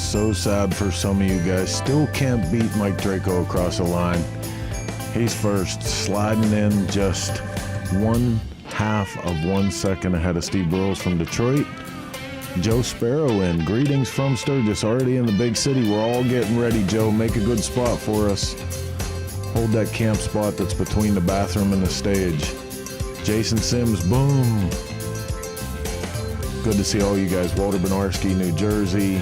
So sad for some of you guys. Still can't beat Mike Draco across the line. He's first, sliding in just 1/2 of 1 second ahead of Steve Burrows from Detroit. Joe Sparrow in. Greetings from Sturgis, already in the big city. We're all getting ready, Joe. Make a good spot for us. Hold that camp spot that's between the bathroom and the stage. Jason Sims, boom. Good to see all you guys. Walter Benarski, New Jersey.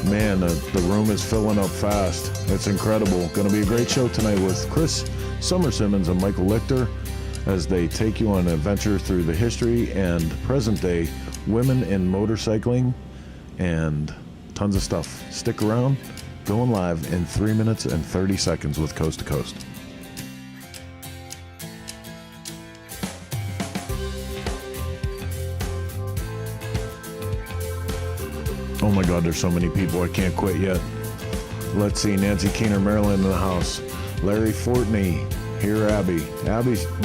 Man, the room is filling up fast. It's incredible. Going to be a great show tonight with Chris Summer Simmons and Michael Lichter as they take you on an adventure through the history and present day women in motorcycling and tons of stuff. Stick around. Going live in 3 minutes and 30 seconds with Coast to Coast. Oh my God, there's so many people. I can't quit yet. Let's see. Nancy Keener, Maryland in the house. Larry Fortney. Here,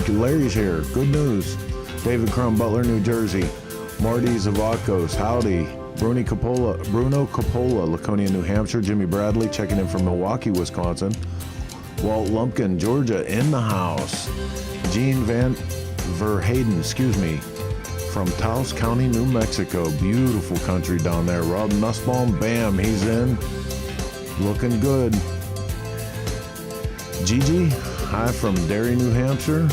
Larry's here. Good news. David Crum, Butler, New Jersey. Marty Zavakos, howdy. Bruno Coppola, Laconia, New Hampshire. Jimmy Bradley checking in from Milwaukee, Wisconsin. Walt Lumpkin, Georgia in the house. Gene Van Verheyden, from Taos County, New Mexico. Beautiful country down there. Rob Nussbaum, bam, he's in. Looking good. Gigi, hi from Derry, New Hampshire.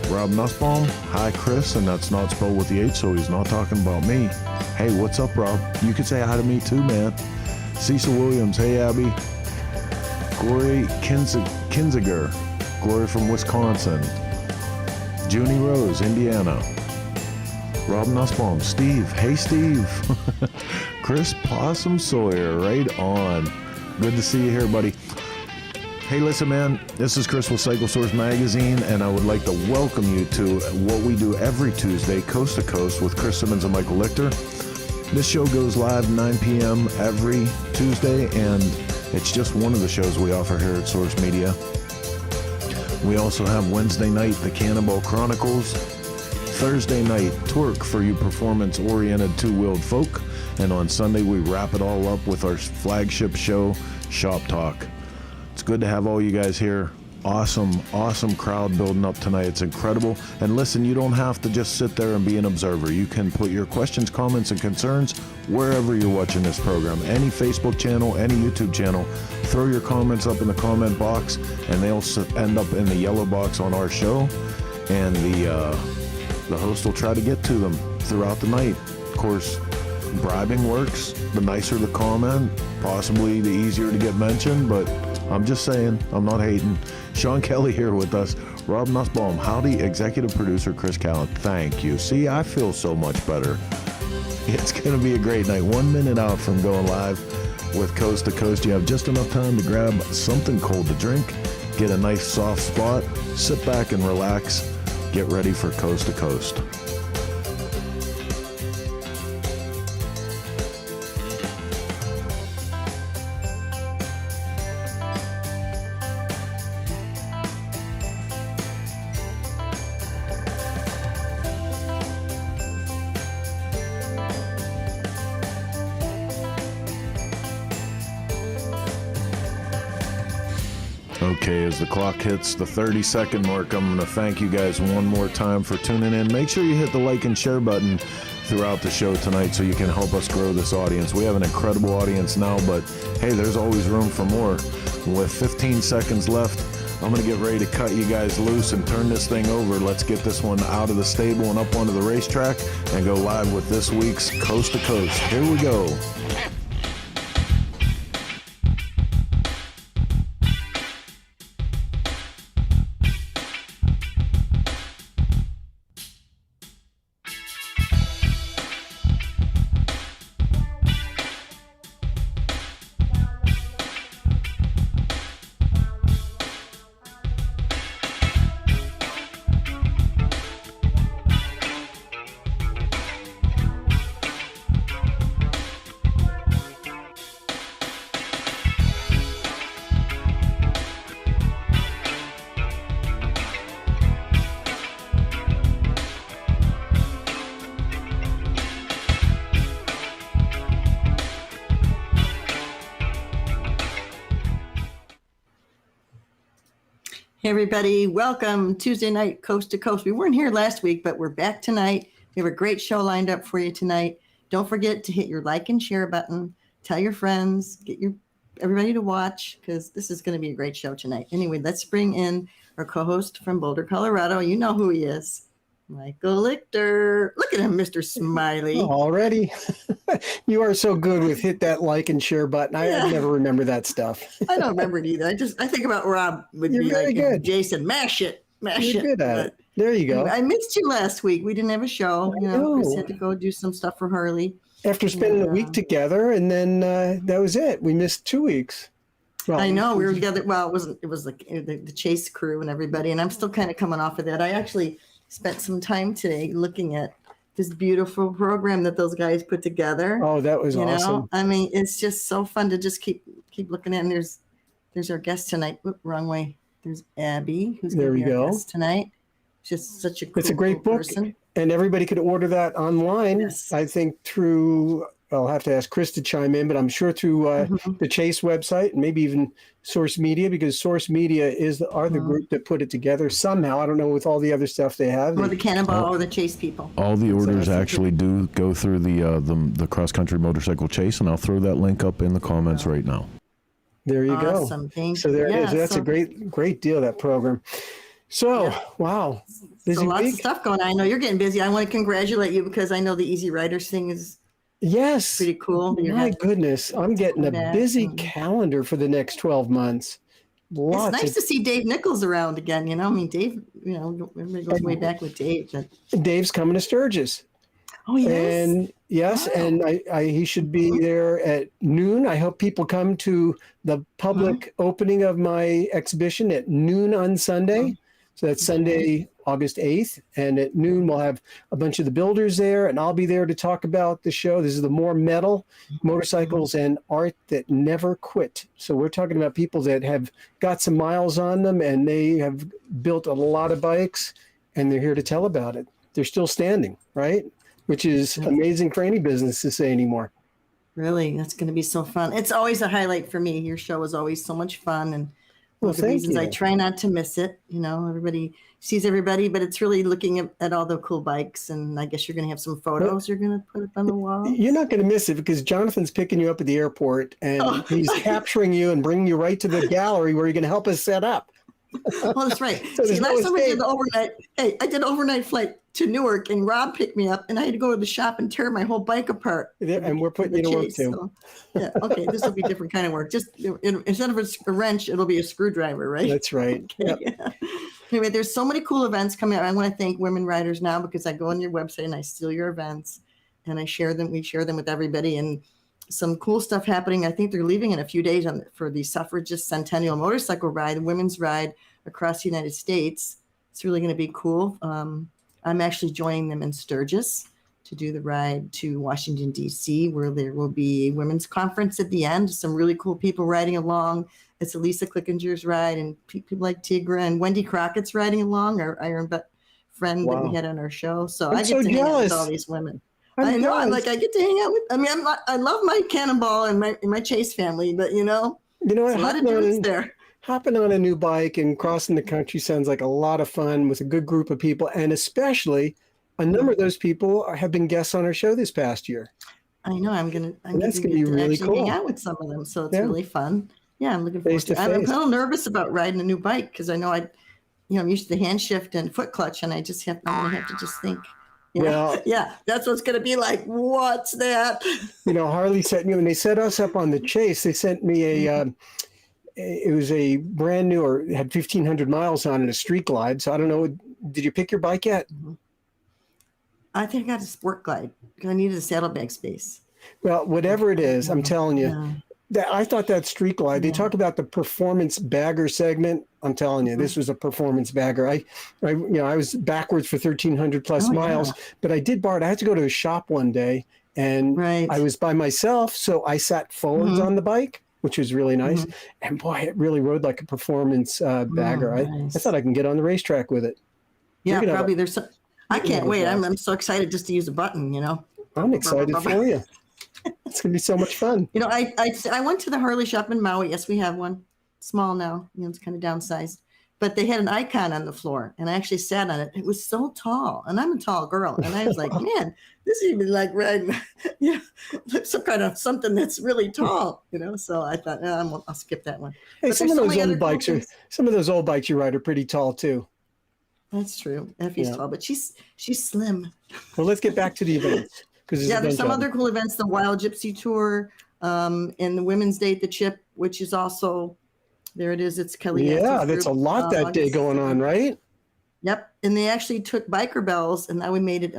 Rob Nussbaum, hi Chris, and that's not spelled with the H, so he's not talking about me. Hey, what's up, Rob? You can say hi to me too, man. Cecil Williams, hey Abby. Glory Kinziger, Glory from Wisconsin. Junie Rose, Indiana. Rob Nussbaum, Steve, hey Steve. Chris Possum Sawyer, right on. Good to see you here, buddy. Hey, listen, man, this is Chris with Cycle Source Magazine, and I would like to welcome you to what we do every Tuesday, Coast to Coast, with Chris Simmons and Michael Lichter. This show goes live 9 p.m. every Tuesday, and it's just one of the shows we offer here at Source Media. We also have Wednesday night, the Cannonball Chronicles. Thursday night, Torque for you performance-oriented two-wheeled folk. And on Sunday, we wrap it all up with our flagship show, Shop Talk. It's good to have all you guys here. Awesome crowd building up tonight. It's incredible. And listen, you don't have to just sit there and be an observer. You can put your questions, comments, and concerns wherever you're watching this program. Any Facebook channel, any YouTube channel, throw your comments up in the comment box, and they'll end up in the yellow box on our show. And the host will try to get to them throughout the night. Of course, bribing works. The nicer the comment, possibly the easier to get mentioned, but I'm just saying, I'm not hating. Sean Kelly here with us. Rob Nussbaum, howdy. Executive producer Chris Callan, thank you. See, I feel so much better. It's going to be a great night. 1 minute out from going live with Coast to Coast. You have just enough time to grab something cold to drink, get a nice soft spot, sit back and relax, get ready for Coast to Coast. Okay, as the clock hits the 30-second mark, I'm going to thank you guys one more time for tuning in. Make sure you hit the like and share button throughout the show tonight so you can help us grow this audience. We have an incredible audience now, but hey, there's always room for more. With 15 seconds left, I'm going to get ready to cut you guys loose and turn this thing over. Let's get this one out of the stable and up onto the racetrack and go live with this week's Coast to Coast. Here we go. Hey, everybody. Welcome Tuesday night, Coast to Coast. We weren't here last week, but we're back tonight. We have a great show lined up for you tonight. Don't forget to hit your like and share button. Tell your friends. Get everybody to watch because this is going to be a great show tonight. Anyway, let's bring in our co-host from Boulder, Colorado. You know who he is. Michael Lichter. Look at him, Mr. Smiley. Already? You are so good with hit that like and share button. I never remember that stuff. I don't remember it either. I think about Rob would You're be very like, good. Jason, mash it. You're good at it. There you go. I missed you last week. We didn't have a show. Chris had to go do some stuff for Harley. After spending a week together, and then that was it. We missed 2 weeks. Well, I know we were together. Well, it was like the Chase crew and everybody, and I'm still kind of coming off of that. I actually spent some time today looking at this beautiful program that those guys put together. Oh, that was awesome. I mean, it's just so fun to just keep looking at. And there's our guest tonight. Oop, wrong way. There's Abby, who's going to be our guest tonight. Just such a cool, it's a great book, person. And everybody could order that online. Yes. I think through. I'll have to ask Chris to chime in, but I'm sure through the Chase website and maybe even Source Media, because Source Media are the group that put it together somehow. I don't know with all the other stuff they have. Or the Cannonball or the Chase people. All the orders actually do go through the Cross Country Motorcycle Chase, and I'll throw that link up in the comments right now. There you go. Awesome. Thank so there it is. That's a great deal, that program. So, wow. Busy so lots week. Of stuff going on. I know you're getting busy. I want to congratulate you because I know the Easy Riders thing is pretty cool. My goodness. I'm getting a busy calendar for the next 12 months. It's nice to see Dave Nichols around again. I mean, Dave, everybody goes way back with Dave. Dave's coming to Sturgis. Oh, yes. And yes, wow. And he should be there at noon. I hope people come to the public opening of my exhibition at noon on Sunday. So that's Sunday, August 8th. And at noon, we'll have a bunch of the builders there, and I'll be there to talk about the show. This is the More Metal Motorcycles and Art That Never Quit. So we're talking about people that have got some miles on them, and they have built a lot of bikes, and they're here to tell about it. They're still standing, right? Which is amazing for any business to say anymore. Really, that's going to be so fun. It's always a highlight for me. Your show is always so much fun, and one of the reasons I try not to miss it. Everybody sees everybody, but it's really looking at all the cool bikes, and I guess you're going to have some photos you're going to put up on the wall. You're not going to miss it because Jonathan's picking you up at the airport, and he's capturing you and bringing you right to the gallery where you're going to help us set up. Well, that's right. See, last time I did the overnight, I did overnight flight to Newark, and Rob picked me up, and I had to go to the shop and tear my whole bike apart. And we're putting you to work too. So, okay, this will be different kind of work. Just instead of a wrench, it'll be a screwdriver, right? That's right. Okay, yep. Anyway, there's so many cool events coming up. I want to thank Women Riders Now because I go on your website and I steal your events, and I share them. We share them with everybody, and some cool stuff happening. I think they're leaving in a few days for the Suffragist Centennial Motorcycle Ride, the women's ride across the United States. It's really going to be cool. I'm actually joining them in Sturgis to do the ride to Washington, D.C., where there will be a women's conference at the end. Some really cool people riding along. It's Elisa Klickinger's ride, and people like Tigra and Wendy Crockett's riding along, our Iron Butt friend that we had on our show. So I get to hang out with all these women. I know. I get to hang out with. I mean, I love my Cannonball and my Chase family, but what? A lot of dudes there. Hopping on a new bike and crossing the country sounds like a lot of fun with a good group of people, and especially a number of those people have been guests on our show this past year. I know. I'm gonna be really cool. Hang out with some of them, so it's really fun. Yeah, I'm looking forward to it. I'm a little nervous about riding a new bike because I know I'm used to the hand shift and foot clutch, and I'm gonna have to just think. Well, that's what's going to be like. What's that? Harley sent me when they set us up on the Chase. They sent me it was a brand new, or had 1,500 miles on it, a Street Glide. So I don't know. Did you pick your bike yet? I think I got a Sport Glide because I needed a saddlebag space. Well, whatever it is, I'm telling you. I thought that Street Glide, they talk about the performance bagger segment. I'm telling you, this was a performance bagger. I was backwards for 1,300 plus miles, but I did borrow it. I had to go to a shop one day, and I was by myself, so I sat forwards on the bike, which was really nice. And boy, it really rode like a performance bagger. Nice. I thought I can get on the racetrack with it. Yeah, probably there's some. I can't wait. I'm so excited just to use a button, I'm excited for you. It's going to be so much fun. I went to the Harley shop in Maui. Yes, we have one. Small now. It's kind of downsized. but they had an icon on the floor, and I actually sat on it. It was so tall, and I'm a tall girl, and I was like, man, this is even like riding, some kind of something that's really tall, So I thought, I'll skip that one. Hey, But some of those old bikes you ride are pretty tall too. That's true. Effie's tall, but she's slim. Well, let's get back to the events. There's some other cool events, the Wild Gypsy Tour, and the Women's Day at the Chip, which is also, there it is. It's Kelly. Yeah, that's a lot that day going on, right? Yep. And they actually took biker bells, and now we made it,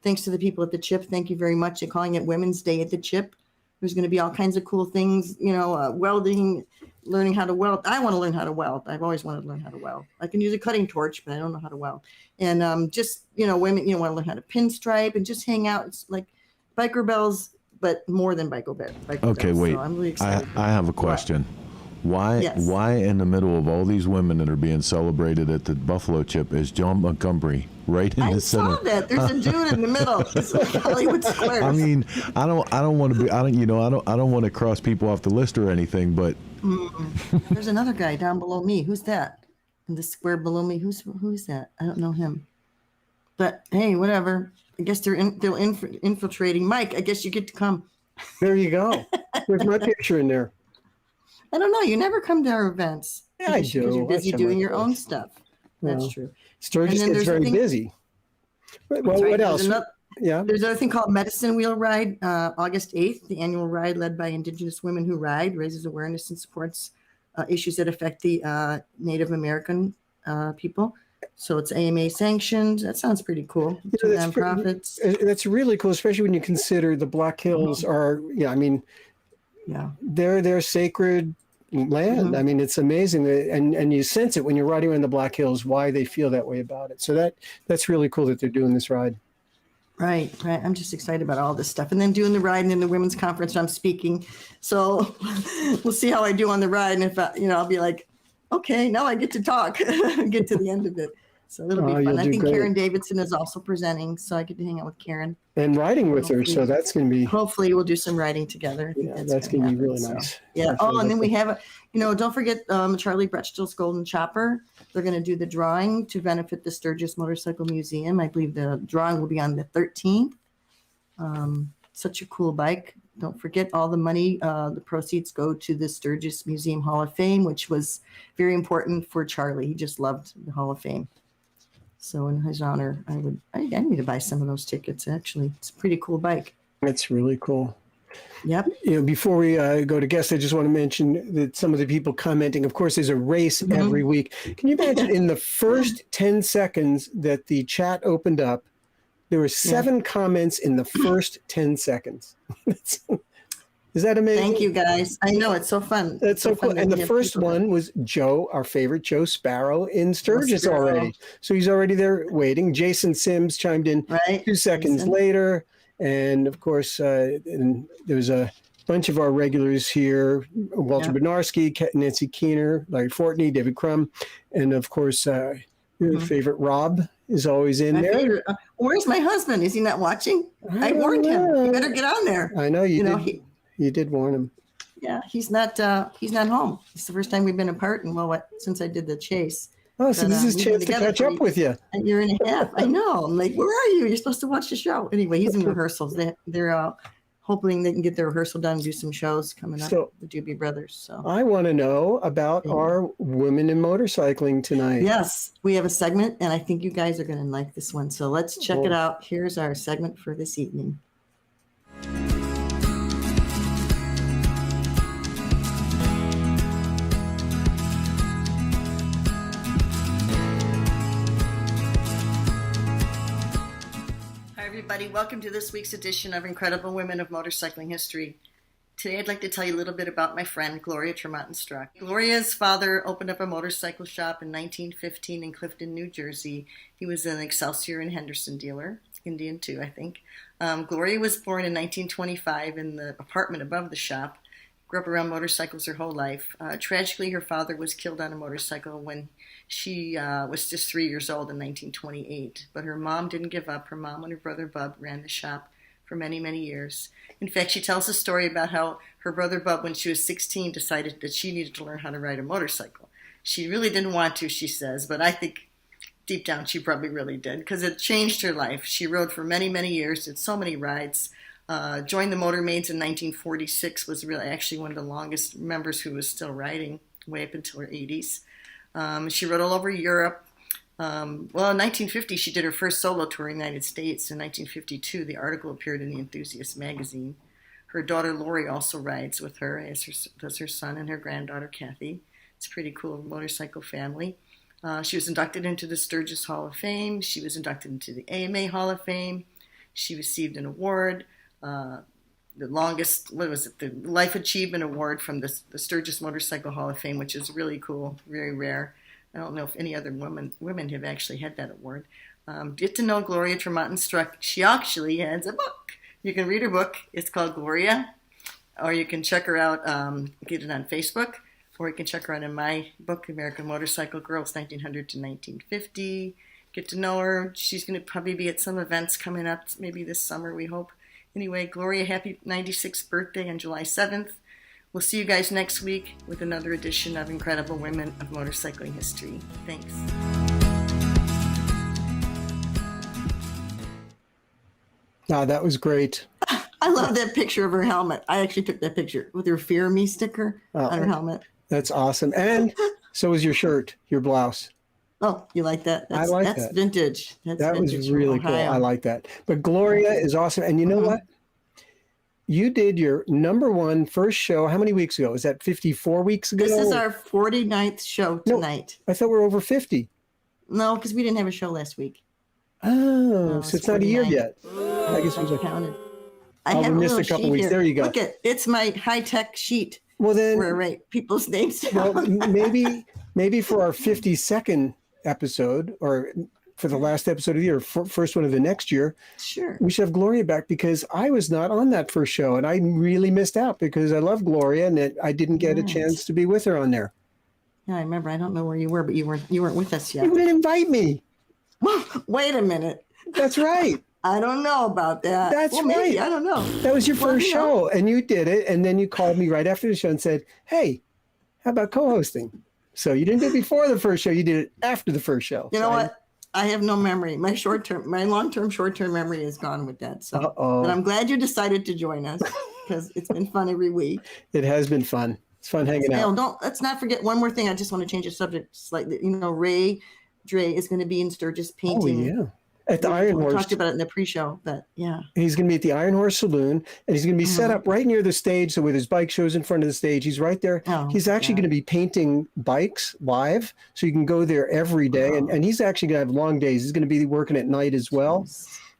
thanks to the people at the Chip. Thank you very much. They're calling it Women's Day at the Chip. There's going to be all kinds of cool things, welding, learning how to weld. I want to learn how to weld. I've always wanted to learn how to weld. I can use a cutting torch, but I don't know how to weld. And women, want to learn how to pinstripe and just hang out. It's like biker bells, but more than biker bells. Okay, wait. So I'm really excited. I have a question. Why in the middle of all these women that are being celebrated at the Buffalo Chip is John Montgomery right in the center? I saw that. There's a dude in the middle. It's like Hollywood Squares. I mean, I don't want to be. I don't want to cross people off the list or anything. But there's another guy down below me. Who's that? In the square below me. Who's that? I don't know him. But hey, whatever. I guess they're infiltrating. Mike, I guess you get to come. There you go. There's my picture in there. I don't know. You never come to our events. Yeah, I do. Because you're busy doing your own stuff. That's true. Sturgis gets very busy. Well, what else? There's another thing called Medicine Wheel Ride, August 8th. The annual ride led by Indigenous women who ride raises awareness and supports issues that affect the Native American people. So it's AMA sanctioned. That sounds pretty cool. Nonprofits. That's really cool, especially when you consider the Black Hills are, they're sacred land. Mm-hmm. I mean, it's amazing, and you sense it when you're riding around the Black Hills why they feel that way about it. So that's really cool that they're doing this ride. Right. I'm just excited about all this stuff, and then doing the ride, and then the women's conference I'm speaking. So we'll see how I do on the ride, and if I'll be like, okay, now I get to talk, get to the end of it. So it'll be fun. I think great. Karen Davidson is also presenting, so I get to hang out with Karen. And riding with her, so that's going to be... Hopefully we'll do some riding together. That's going to be really nice. Yeah. And then we have, don't forget Charlie Bretchtel's Golden Chopper. They're going to do the drawing to benefit the Sturgis Motorcycle Museum. I believe the drawing will be on the 13th. Such a cool bike. Don't forget all the money, the proceeds go to the Sturgis Museum Hall of Fame, which was very important for Charlie. He just loved the Hall of Fame. So in his honor, I need to buy some of those tickets, actually. It's a pretty cool bike. It's really cool. Yep. Before we go to guests, I just want to mention that some of the people commenting, of course, there's a race every week. Can you imagine in the first 10 seconds that the chat opened up, there were 7 comments in the first 10 seconds. Is that amazing? Thank you, guys. I know, it's so fun. It's so cool. And the first one was Joe, our favorite Joe Sparrow in Sturgis already. So he's already there waiting. Jason Sims chimed in 2 seconds later. And of course, there's a bunch of our regulars here, Walter Benarski, Nancy Keener, Larry Fortney, David Crum, and of course, your favorite Rob is always in there. Where's my husband? Is he not watching? I warned him. You better get on there. I know you did. You did warn him. Yeah, he's not home. It's the first time we've been apart, and since I did the chase. Oh, so this is a chance to catch up with you. A year and a half. I know. I'm like, where are you? You're supposed to watch the show. Anyway, he's in rehearsals. They're hoping they can get their rehearsal done and do some shows coming up. The Doobie Brothers. So I want to know about our Women in Motorcycling tonight. Yes, we have a segment, and I think you guys are going to like this one. So let's check it out. Here's our segment for this evening. Everybody, welcome to this week's edition of Incredible Women of Motorcycling History. Today I'd like to tell you a little bit about my friend Gloria Tremonton-Struck. Gloria's father opened up a motorcycle shop in 1915 in Clifton, New Jersey. He was an Excelsior and Henderson dealer, Indian too, I think. Gloria was born in 1925 in the apartment above the shop. Grew up around motorcycles her whole life. Tragically, her father was killed on a motorcycle when she was just 3 years old in 1928. But her mom didn't give up. Her mom and her brother Bub ran the shop for many, many years. In fact, she tells a story about how her brother Bub, when she was 16, decided that she needed to learn how to ride a motorcycle. She really didn't want to, she says, but I think deep down she probably really did because it changed her life. She rode for many, many years, did so many rides. Joined the Motor Maids in 1946, was really actually one of the longest members who was still riding way up until her 80s. She rode all over Europe. In 1950, she did her first solo tour in the United States. In 1952, the article appeared in the Enthusiast magazine. Her daughter Lori also rides with her, as does her son and her granddaughter Kathy. It's a pretty cool motorcycle family. She was inducted into the Sturgis Hall of Fame. She was inducted into the AMA Hall of Fame. She received an award, the Life Achievement Award from the Sturgis Motorcycle Hall of Fame, which is really cool, very rare. I don't know if any other women have actually had that award. Get to know Gloria Tremonton-Struck. She actually has a book. You can read her book. It's called Gloria, or you can check her out, get it on Facebook, or you can check her out in my book, American Motorcycle Girls, 1900 to 1950. Get to know her. She's going to probably be at some events coming up, maybe this summer, we hope. Anyway, Gloria, happy 96th birthday on July 7th. We'll see you guys next week with another edition of Incredible Women of Motorcycling History. Thanks. Wow, that was great. I love that picture of her helmet. I actually took that picture with her Fear Me sticker on her helmet. That's awesome. And so was your shirt, your blouse. Oh, you like that? That's that. Vintage. That vintage was really cool. Ohio. I like that. But Gloria is awesome. And you know what? You did your number one first show. How many weeks ago? Was that 54 weeks ago? This is our 49th show tonight. No, I thought we were over 50. No, because we didn't have a show last week. Oh, so it's not a year yet. I guess it was counted. We missed a couple weeks. Here. There you go. Look it's my high-tech sheet. Well, then, where I write people's names down. Well, maybe for our 52nd episode, or for the last episode of the year, first one of the next year, sure, we should have Gloria back, because I was not on that first show and I really missed out because I love Gloria and I didn't get a chance to be with her on there. Yeah, I remember. I don't know where you were, but you weren't with us yet. You didn't invite me. Wait a minute. That's right. I don't know about that. That's right. Maybe. I don't know. That was your first show, and you did it, and then you called me right after the show and said, "Hey, how about co-hosting?" So you didn't do it before the first show; you did it after the first show. You know what? I have no memory. My long-term, short-term memory is gone with that. So, but I'm glad you decided to join us, because it's been fun every week. It has been fun. It's fun hanging out. Let's not forget one more thing. I just want to change the subject slightly. You know, Ray Dre is going to be in Sturgis painting. Oh, yeah. At the Iron Horse. We talked about it in the pre-show, but yeah. He's going to be at the Iron Horse Saloon, and he's going to be set up right near the stage. So with his bike shows in front of the stage, he's right there. He's actually going to be painting bikes live, so you can go there every day. And he's actually going to have long days. He's going to be working at night as well.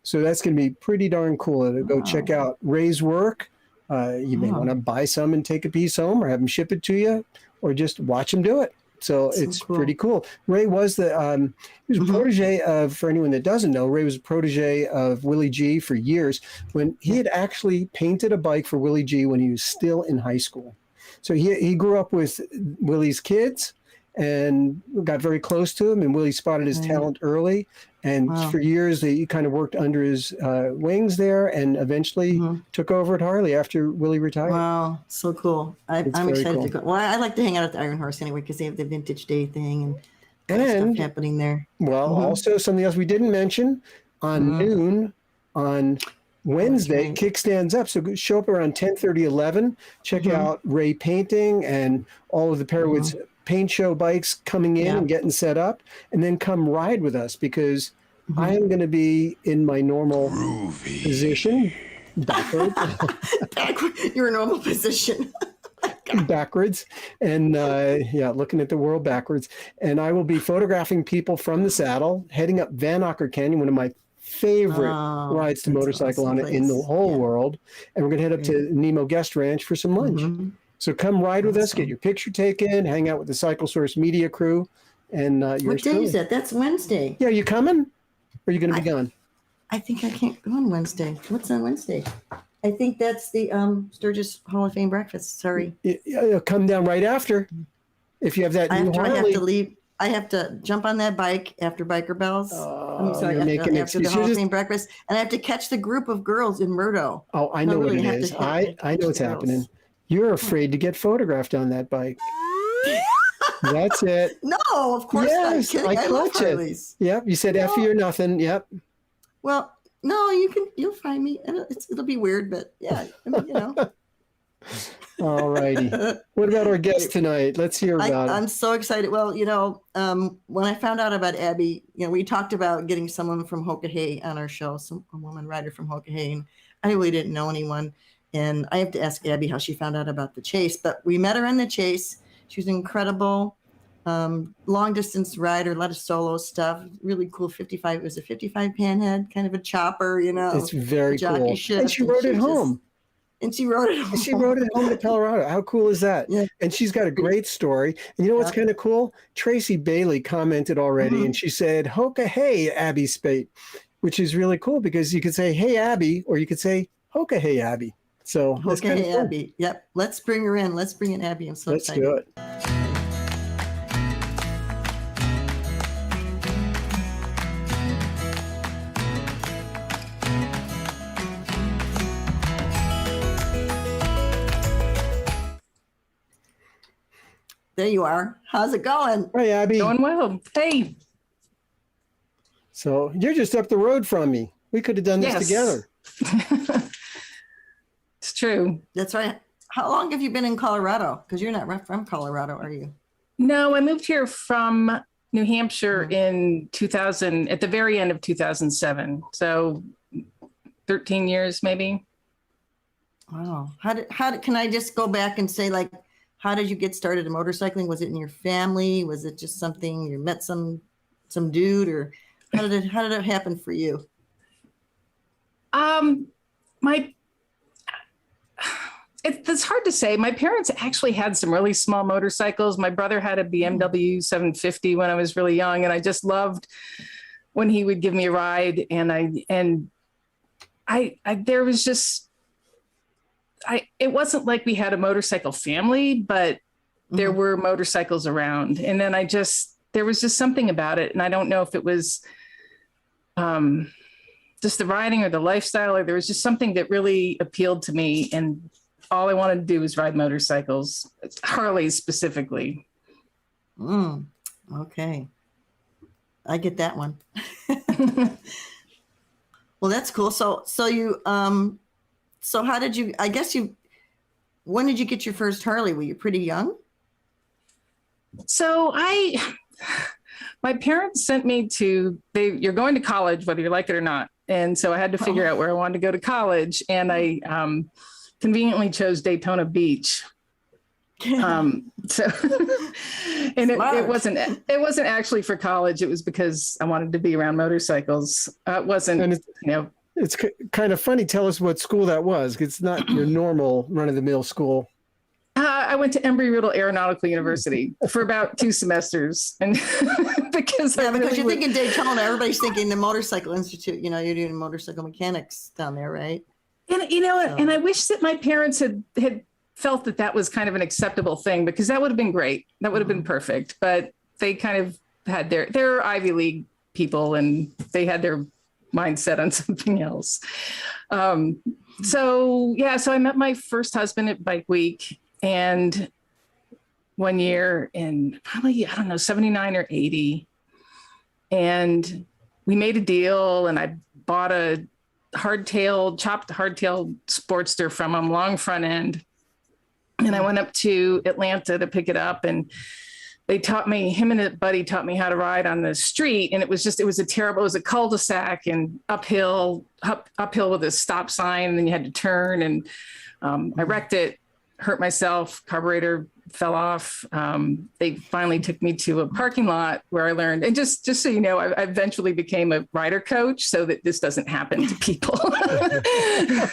So that's going to be pretty darn cool to go check out Ray's work. You may want to buy some and take a piece home, or have him ship it to you, or just watch him do it. So it's pretty cool. Ray was he was a protege of, for anyone that doesn't know, Ray was a protege of Willie G for years, when he had actually painted a bike for Willie G when he was still in high school. So he grew up with Willie's kids and got very close to him, and Willie spotted his talent early. And for years, he kind of worked under his wings there, and eventually took over at Harley after Willie retired. Wow, so cool. I'm excited to go. Well, I like to hang out at the Iron Horse anyway, because they have the Vintage Day thing and stuff happening there. Well, also something else we didn't mention, on noon on Wednesday, Kickstands Up. So show up around 10:30, 11. Check out Ray painting and all of the Perowitz paint show bikes coming in and getting set up, and then come ride with us, because I am going to be in my normal position, backwards. Your normal position. Backwards, and looking at the world backwards. And I will be photographing people from the saddle, heading up Van Ocker Canyon, one of my favorite rides to motorcycle on it in the whole world. And we're going to head up to Nemo Guest Ranch for some lunch. So come ride with us, get your picture taken, hang out with the Cycle Source media crew. And what day is that? That's Wednesday. Yeah, you coming? Or are you going to be gone? I think I can't go on Wednesday. What's on Wednesday? I think that's the Sturgis Hall of Fame breakfast. Sorry. You'll come down right after. If you have that new Harley. I have to leave. I have to jump on that bike after Biker Bells. I'm sorry, after the Hall of Fame breakfast. And I have to catch the group of girls in Murdo. Oh, I know what it is. I know what's happening. You're afraid to get photographed on that bike. That's it. No, of course Yes, not. I I love caught you. Harleys. Yep, you said Effie or nothing. Yep. Well, no, you'll find me. It'll be weird, but yeah, I mean, All righty. What about our guest tonight? Let's hear about it. I'm so excited. Well, when I found out about Abby, we talked about getting someone from Hoka Hey on our show, a woman writer from Hoka Hey, and I really didn't know anyone. And I have to ask Abby how she found out about the chase, but we met her on the chase. She was incredible. Long distance rider, a lot of solo stuff, really cool. 55, it was a 55 panhead, kind of a chopper, It's very cool. shift, and she rode it home. And she rode it home. She rode it home to Colorado. How cool is that? Yeah. And she's got a great story. And you know what's kind of cool? Tracy Bailey commented already, and she said, Hoka Hey, Abby Spaedt, which is really cool because you could say, hey, Abby, or you could say, Hoka Hey, Abby. So Hoka Hey, cool. Abby. Yep. Let's bring her in. Let's bring in Abby. I'm so excited. Let's do it. There you are. How's it going? Hi, Abby. Going well. Hey. So you're just up the road from me. We could have done this together. It's true. That's right. How long have you been in Colorado? Because you're not from Colorado, are you? No, I moved here from New Hampshire in 2000, at the very end of 2007. So 13 years, maybe. Wow. How did, can I just go back and say, like, how did you get started in motorcycling? Was it in your family? Was it just something you met some dude, or how did it happen for you? It's hard to say. My parents actually had some really small motorcycles. My brother had a BMW 750 when I was really young, and I just loved when he would give me a ride. And there was just, it wasn't like we had a motorcycle family, but there were motorcycles around. And then there was just something about it. And I don't know if it was just the riding or the lifestyle, or there was just something that really appealed to me. And all I wanted to do was ride motorcycles, Harleys specifically. Okay. I get that one. Well, that's cool. So you, so how did you, when did you get your first Harley? Were you pretty young? So my parents sent me you're going to college, whether you like it or not. And so I had to figure out where I wanted to go to college. And I conveniently chose Daytona Beach. And it wasn't actually for college. It was because I wanted to be around motorcycles. It wasn't, and it's kind of funny. Tell us what school that was. It's not your normal run-of-the-mill school. I went to Embry-Riddle Aeronautical University for about 2 semesters, and because you're thinking Daytona, everybody's thinking the Motorcycle Institute. You're doing motorcycle mechanics down there, right? And and I wish that my parents had felt that was kind of an acceptable thing, because that would have been great. That would have been perfect. But they kind of had their Ivy League people, and they had their mindset on something else. So I met my first husband at Bike Week, and one year in probably, 79 or 80. And we made a deal, and I bought a chopped hardtail Sportster from him, long front end. And I went up to Atlanta to pick it up, and him and a buddy taught me how to ride on the street. And it was a cul-de-sac and uphill with a stop sign, and then you had to turn, and I wrecked it, hurt myself, carburetor fell off. They finally took me to a parking lot where I learned, and just so you know, I eventually became a rider coach so that this doesn't happen to people. I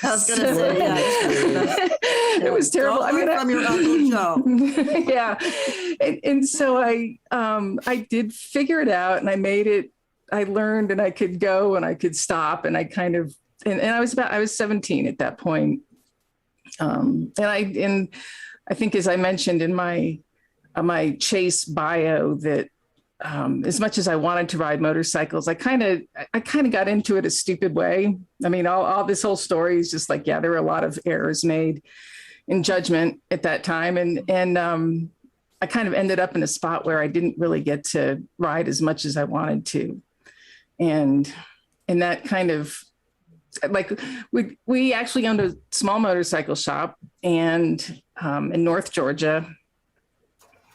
was going to say, it was terrible. From your Uncle Joe. Yeah. And so I did figure it out, and I made it. I learned, and I could go, and I could stop, and I was 17 at that point. And I think, as I mentioned in my Chase bio, that as much as I wanted to ride motorcycles, I kind of got into it a stupid way. I mean, all this whole story is just like, there were a lot of errors made in judgment at that time. And I kind of ended up in a spot where I didn't really get to ride as much as I wanted to. And that kind of, like, we actually owned a small motorcycle shop and in North Georgia.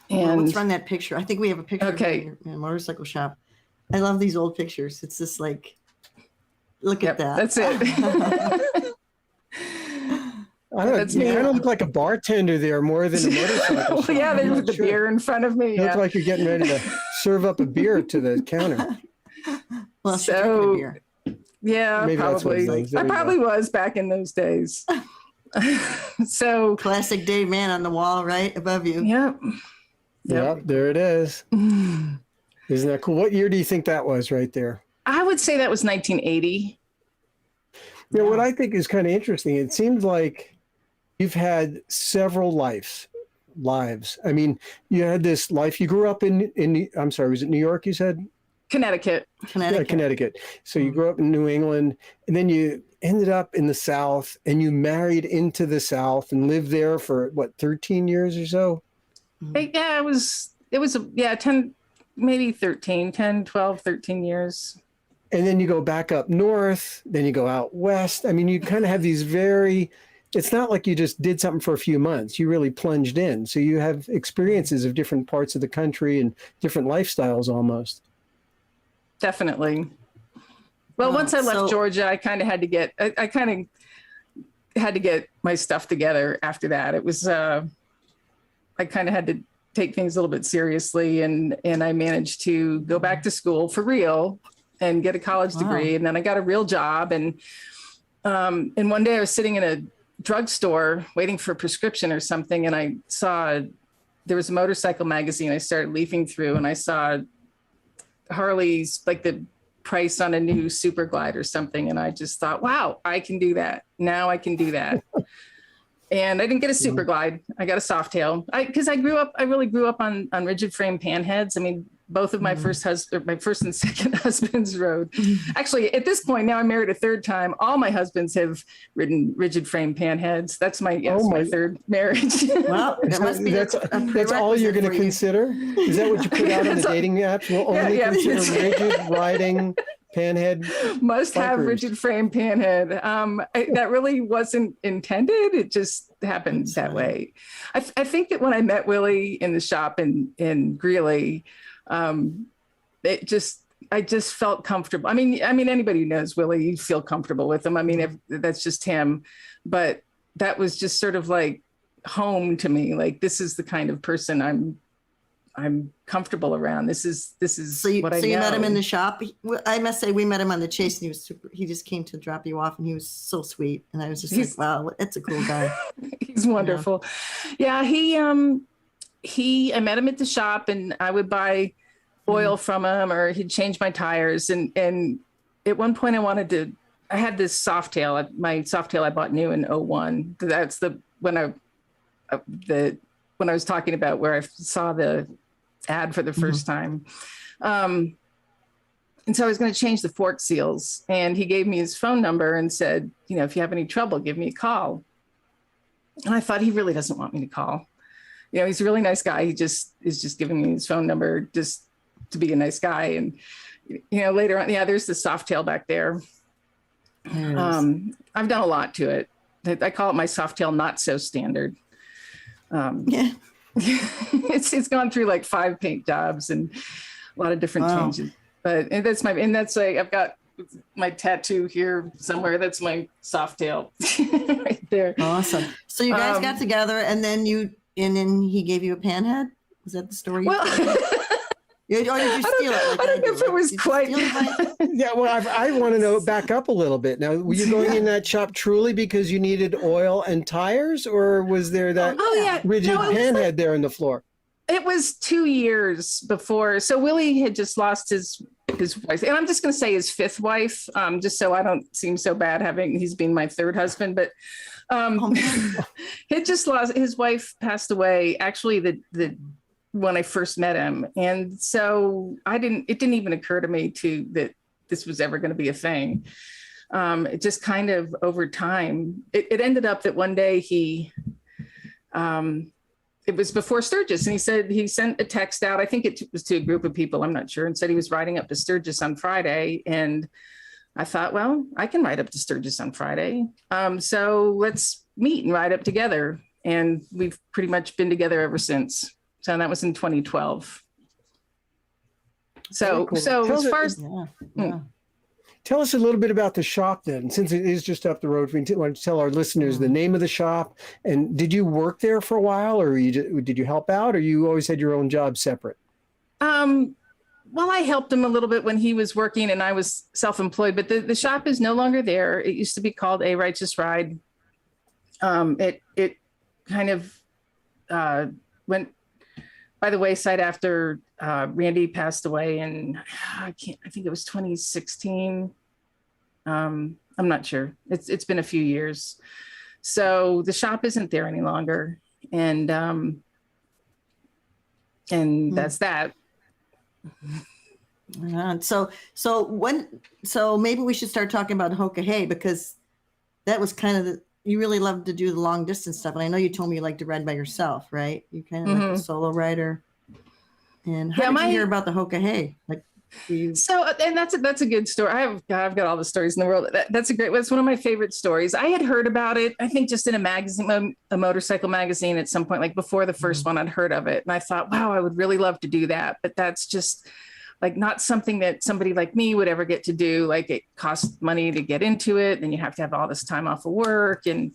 And let's run that picture. I think we have a picture okay. of your motorcycle shop. I love these old pictures. It's just like, look at that. That's it. I don't know. You kind of look like a bartender there more than a motorcycle shop. Yeah, there's the beer in front of me. You look like you're getting ready to serve up a beer to the counter. Well, So, beer. yeah, Maybe that's what it probably. is. I probably was back in those days. So, Classic Dave Man on the wall right above you. yep. Yep, there it is. Isn't that cool? What year do you think that was right there? I would say that was 1980. You know, what I think is kind of interesting, it seems like you've had several lives. I mean, you had this life, you grew up in I'm sorry, was it New York you said? Connecticut. Yeah, Connecticut. So you grew up in New England, and then you ended up in the South, and you married into the South and lived there for, what, 13 years or so? Yeah, it was 10, maybe 13, 10, 12, 13 years. And then you go back up north, then you go out west. I mean, you kind of have these it's not like you just did something for a few months. You really plunged in. So you have experiences of different parts of the country and different lifestyles almost. Definitely. Well, once I left Georgia, I kind of had to get my stuff together after that. It was, I kind of had to take things a little bit seriously, and I managed to go back to school for real and get a college degree. And then I got a real job. And one day I was sitting in a drugstore waiting for a prescription or something. And I saw there was a motorcycle magazine I started leafing through, and I saw Harley's, like the price on a new Super Glide or something. And I just thought, wow, I can do that. Now I can do that. And I didn't get a Super Glide. I got a Softail. Because I really grew up on rigid frame panheads. I mean, both of my my first and second husbands rode. Actually, at this point now, I'm married a third time. All my husbands have ridden rigid frame panheads. That's my third marriage. Well, that's all you're going to consider? Is that what you put out on the dating apps? We'll only consider rigid riding panhead. Must have rigid frame panhead. That really wasn't intended. It just happened that way. I think that when I met Willie in the shop in Greeley, I just felt comfortable. I mean, anybody who knows Willie, you feel comfortable with him. I mean, if that's just him, but that was just sort of like home to me. Like, this is the kind of person I'm comfortable around. This is what I know. So you met him in the shop. I must say, we met him on the chase, and he just came to drop you off, and he was so sweet. And I was just like, wow, that's a cool guy. He's wonderful. Yeah, I met him at the shop, and I would buy oil from him, or he'd change my tires. And at one point I had this Softail, my Softail I bought new in 01. That's when I was talking about where I saw the ad for the first time. And so I was going to change the fork seals, and he gave me his phone number and said, if you have any trouble, give me a call. And I thought, he really doesn't want me to call. He's a really nice guy. He is just giving me his phone number just to be a nice guy. And, later on, there's the Softail back there. I've done a lot to it. I call it my Softail not so standard. It's gone through like 5 paint jobs and a lot of different changes. But I've got my tattoo here somewhere. That's my Softail right there. Awesome. So you guys got together, and then he gave you a panhead? Was that the story? Well, or did you steal it? I don't know if it was quite. Yeah, well, I want to know, back up a little bit. Now, were you going in that shop truly because you needed oil and tires, or was there that rigid panhead there on the floor? It was 2 years before. So Willie had just lost his wife, and I'm just going to say his 5th wife, just so I don't seem so bad he's been my 3rd husband. But he just lost his wife, passed away. Actually, when I first met him, and so it didn't even occur to me that this was ever going to be a thing. It just kind of over time, it ended up that one day he it was before Sturgis, and he sent a text out. I think it was to a group of people, I'm not sure, and said he was riding up to Sturgis on Friday. And I thought, well, I can ride up to Sturgis on Friday. So let's meet and ride up together. And we've pretty much been together ever since. So that was in 2012. So, cool. so as far as Tell us a little bit about the shop then, since it is just up the road. We want to tell our listeners the name of the shop. And did you work there for a while, or did you help out, or you always had your own job separate? Well, I helped him a little bit when he was working and I was self-employed, but the shop is no longer there. It used to be called A Righteous Ride. It kind of went by the wayside after Randy passed away, and I think it was 2016. I'm not sure. It's been a few years. So the shop isn't there any longer. And that's that. So maybe we should start talking about Hoka Hey, because that was kind of you really loved to do the long distance stuff. And I know you told me you like to ride by yourself, right? You kind of like a solo rider. And how did you hear about the Hoka Hey? And that's a good story. I've got all the stories in the world. That's one of my favorite stories. I had heard about it, I think just in a magazine, a motorcycle magazine at some point, like before the first one, I'd heard of it. And I thought, wow, I would really love to do that. But that's just like not something that somebody like me would ever get to do. Like it costs money to get into it. Then you have to have all this time off of work. And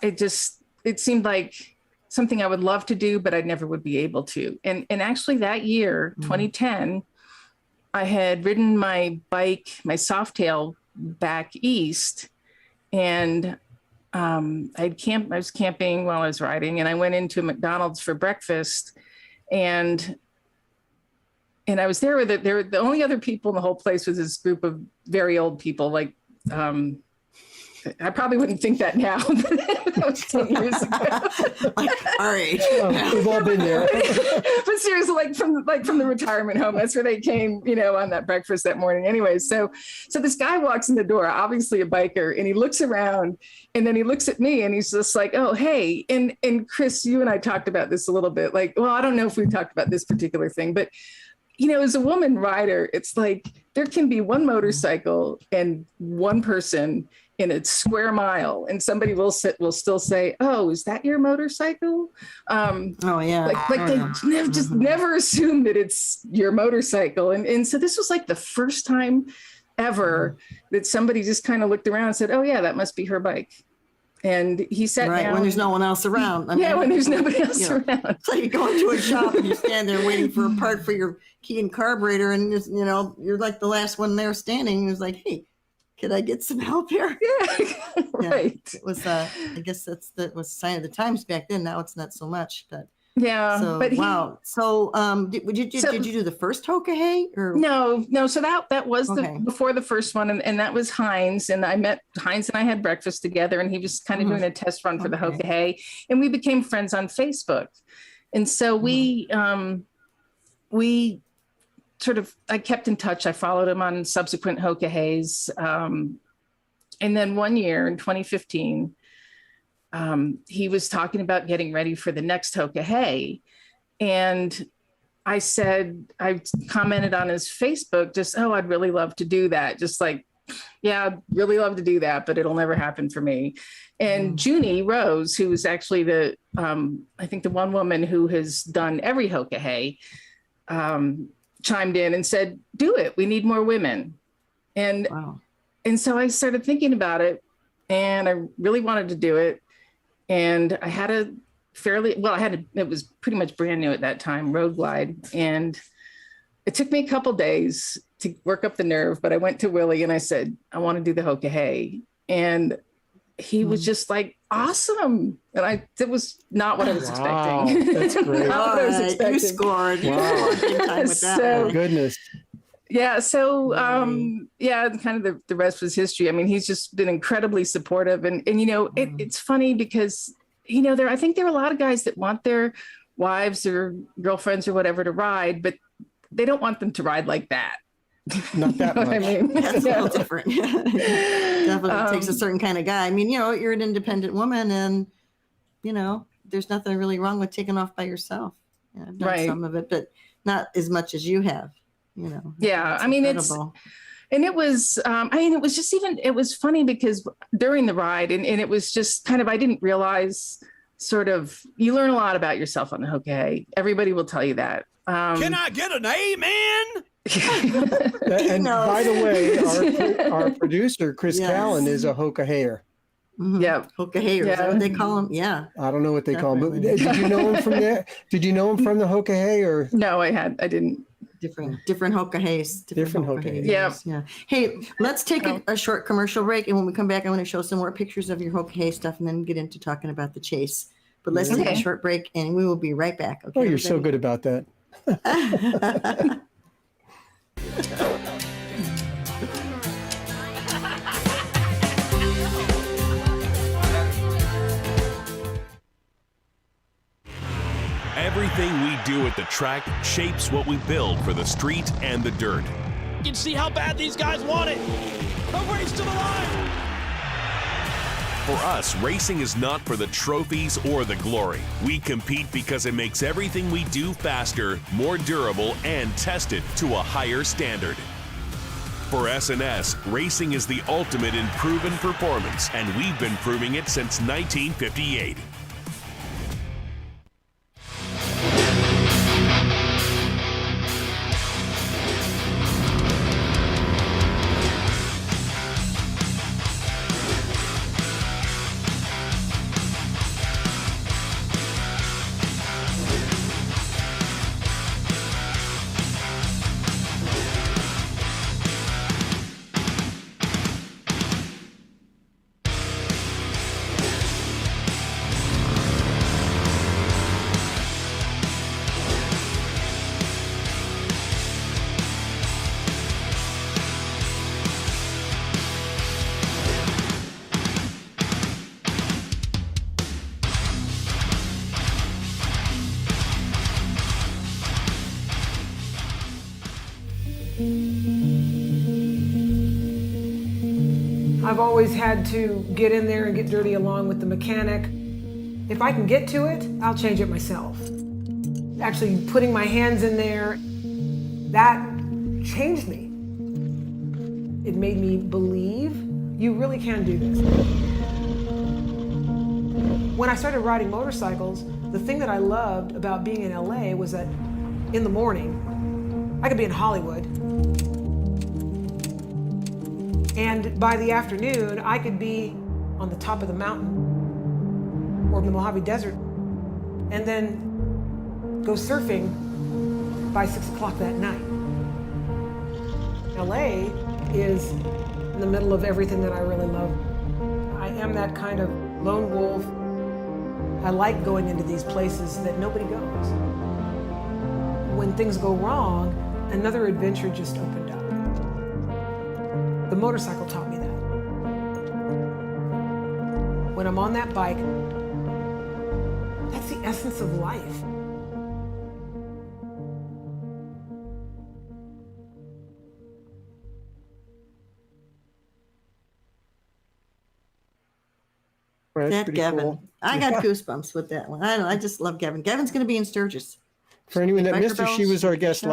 it seemed like something I would love to do, but I never would be able to. And actually that year, 2010, I had ridden my bike, my Softail, back east, and I was camping while I was riding, and I went into McDonald's for breakfast, and I was there with it. The only other people in the whole place was this group of very old people, like I probably wouldn't think that now, but that was 10 years ago. All right. We've all been there. But seriously, from the retirement home, that's where they came, on that breakfast that morning. Anyway, so this guy walks in the door, obviously a biker, and he looks around, and then he looks at me, and he's just like, "Oh, hey." And Cris, you and I talked about this a little bit. Like, well, I don't know if we talked about this particular thing, but as a woman rider, it's like there can be one motorcycle and one person in a square mile, and somebody will still say, "Oh, is that your motorcycle?" Oh yeah. They just never assume that it's your motorcycle. And so this was like the first time ever that somebody just kind of looked around and said, "Oh yeah, that must be her bike." And he sat down. When there's no one else around. When there's nobody else around. So you go into a shop and you stand there waiting for a part for your key and carburetor, and just, you're like the last one there standing. It's like, "Hey, could I get some help here?" Yeah, right. It was, I guess that was a sign of the times back then. Now it's not so much, but yeah. So, but wow. So, did you do the first Hoka Hey? Or no? So that was before the first one, and that was Heinz. And I met Heinz, and I had breakfast together, and he was kind of doing a test run for the Hoka Hey, and we became friends on Facebook. And so we sort of, I kept in touch. I followed him on subsequent Hoka Heys. And then one year in 2015, he was talking about getting ready for the next Hoka Hey. And I commented on his Facebook, just, "Oh, I'd really love to do that." Just like, yeah, I'd really love to do that, but it'll never happen for me. And Junie Rose, who was actually I think the one woman who has done every Hoka Hey, chimed in and said, "Do it. We need more women." And so I started thinking about it, and I really wanted to do it. And I had it was pretty much brand new at that time, Road Glide. And it took me a couple days to work up the nerve, but I went to Willie and I said, "I want to do the Hoka Hey." And he was just like, "Awesome." And it was not what I was expecting. That's great. Not what I was expecting. You scored. You scored big time with that. Oh, goodness. Yeah. So, kind of the rest was history. I mean, he's just been incredibly supportive, and it's funny because, I think there are a lot of guys that want their wives or girlfriends or whatever to ride, but they don't want them to ride like that. Not that much. I mean, That's a little different. Definitely takes a certain kind of guy. I mean, you're an independent woman, and there's nothing really wrong with taking off by yourself. Yeah, I've done Right. some of it, but not as much as you have, you know. Yeah. It's I mean, incredible. it was, it was just it was funny because during the ride, and it was just kind of, I didn't realize sort of, you learn a lot about yourself on the Hoka Hey. Everybody will tell you that. Can I get an amen? And knows. by the way, our producer, Chris Yes. Callan, is a Hoka Heyer. Mhm. Yeah. Hoka Hey, is that what they call them? Yeah. I don't know what they call him, but Definitely. did you know him from there? Did you know him from the Hoka Hey or? No, I didn't. Different Hoka Heys. Different Hoka Hey Heys. Yeah. Yeah. Hey, let's take a short commercial break. And when we come back, I want to show some more pictures of your Hoka Hey stuff and then get into talking about the chase. But let's take a Okay. short break and we will be right back. Okay, Oh, you're so good about that. Everything we do at the track shapes what we build for the street and the dirt. You can see how bad these guys want it. A race to the line. For us, racing is not for the trophies or the glory. We compete because it makes everything we do faster, more durable, and tested to a higher standard. For S&S, racing is the ultimate in proven performance, and we've been proving it since 1958. I've always had to get in there and get dirty along with the mechanic. If I can get to it, I'll change it myself. Actually putting my hands in there, that changed me. It made me believe you really can do this. When I started riding motorcycles, the thing that I loved about being in LA was that in the morning, I could be in Hollywood, and by the afternoon, I could be on the top of the mountain or in the Mojave Desert, and then go surfing by 6 o'clock that night. LA is in the middle of everything that I really love. I am that kind of lone wolf. I like going into these places that nobody goes. When things go wrong, another adventure just opened up. The motorcycle taught me that. When I'm on that bike, that's the essence of life. That's That pretty Gavin. cool. I got Yeah. goosebumps with that one. I don't know. I just love Gavin. Gavin's going to be in Sturgis For anyone that missed her, she Microbells, was our guest show.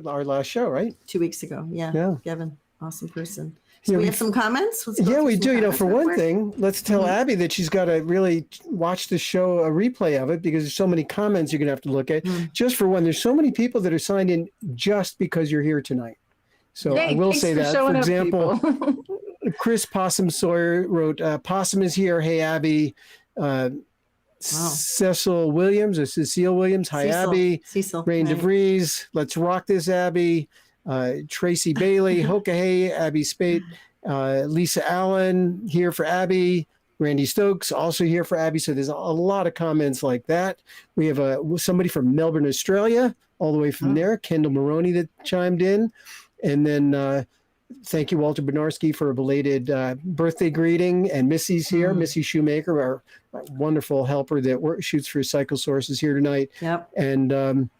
our last show, right? 2 weeks ago. Yeah. Yeah. Gavin, awesome person. So Yeah, we we- have some comments. Let's go Yeah, through we some do. You know, comments for real one quick. thing, let's tell Abby that she's got to really watch the show, a replay of it, because there's so many comments you're going to have to look at. Just for one, there's so many people that are signed in just because you're here tonight. So I Hey, will thanks say for that. For showing up, example, people. Chris Possum Sawyer wrote, Possum is here. Hey, Abby. Cecil Williams or Cecile Williams. Hi, Cecil. Abby. Cecil. Rain right. DeVries. Let's rock this, Abby. Tracy Bailey. Hoka Hey. Abby Spaedt. Lisa Allen here for Abby. Randy Stokes also here for Abby. So there's a lot of comments like that. We have somebody from Melbourne, Australia, all the way from there. Kendall Maroney that chimed in. And then thank you, Walter Benarski, for a belated birthday greeting. And Missy's here. Missy Shoemaker, our wonderful helper that shoots for Cycle Sources here tonight. Yep. And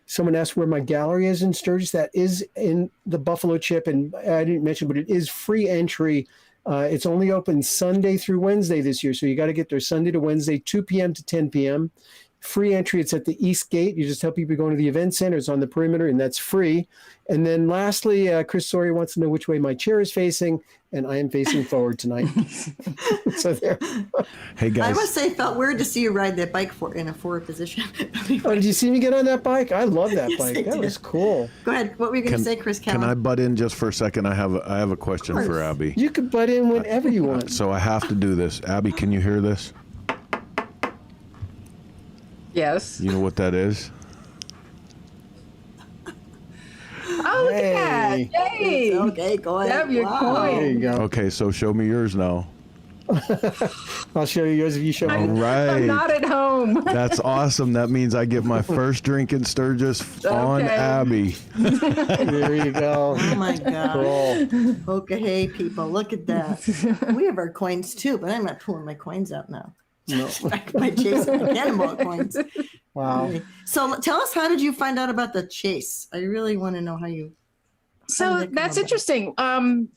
someone asked where my gallery is in Sturgis. That is in the Buffalo Chip. And I didn't mention, but it is free entry It's only open Sunday through Wednesday this year, so you got to get there Sunday to Wednesday, 2 p.m. to 10 p.m. Free entry. It's at the East Gate. You just tell people going to the event center. It's on the perimeter, and that's free. And then lastly, Chris Sawyer wants to know which way my chair is facing, and I am facing forward tonight. So there. Hey guys, I must say, it felt weird to see you ride that bike in a forward position. Oh, did you see me get on that bike? I love that Yes, bike. I That did. was cool. Go ahead. What were you going to say, Chris? can I butt in just for a second? I have a question Of for course. Abby. You could butt in whenever you want. So I have to do this. Abby, can you hear this? Yes. You know what that is? Oh, look at that. Hey. Yay. Okay, go ahead. Have your coin. There you go. Okay, so show me yours now. I'll show you yours if you show All me. right. I'm not at home. That's awesome. That means I get my first drink in Sturgis on Okay. Abby. There you go. Oh my God. Cool. Hoka Hey, people, look at that. We have our coins too, but I'm not pulling my coins out now. No. My Jason Cannonball coins. Wow. So tell us, how did you find out about the chase? I really want to know how you. how did So that come that's about? interesting.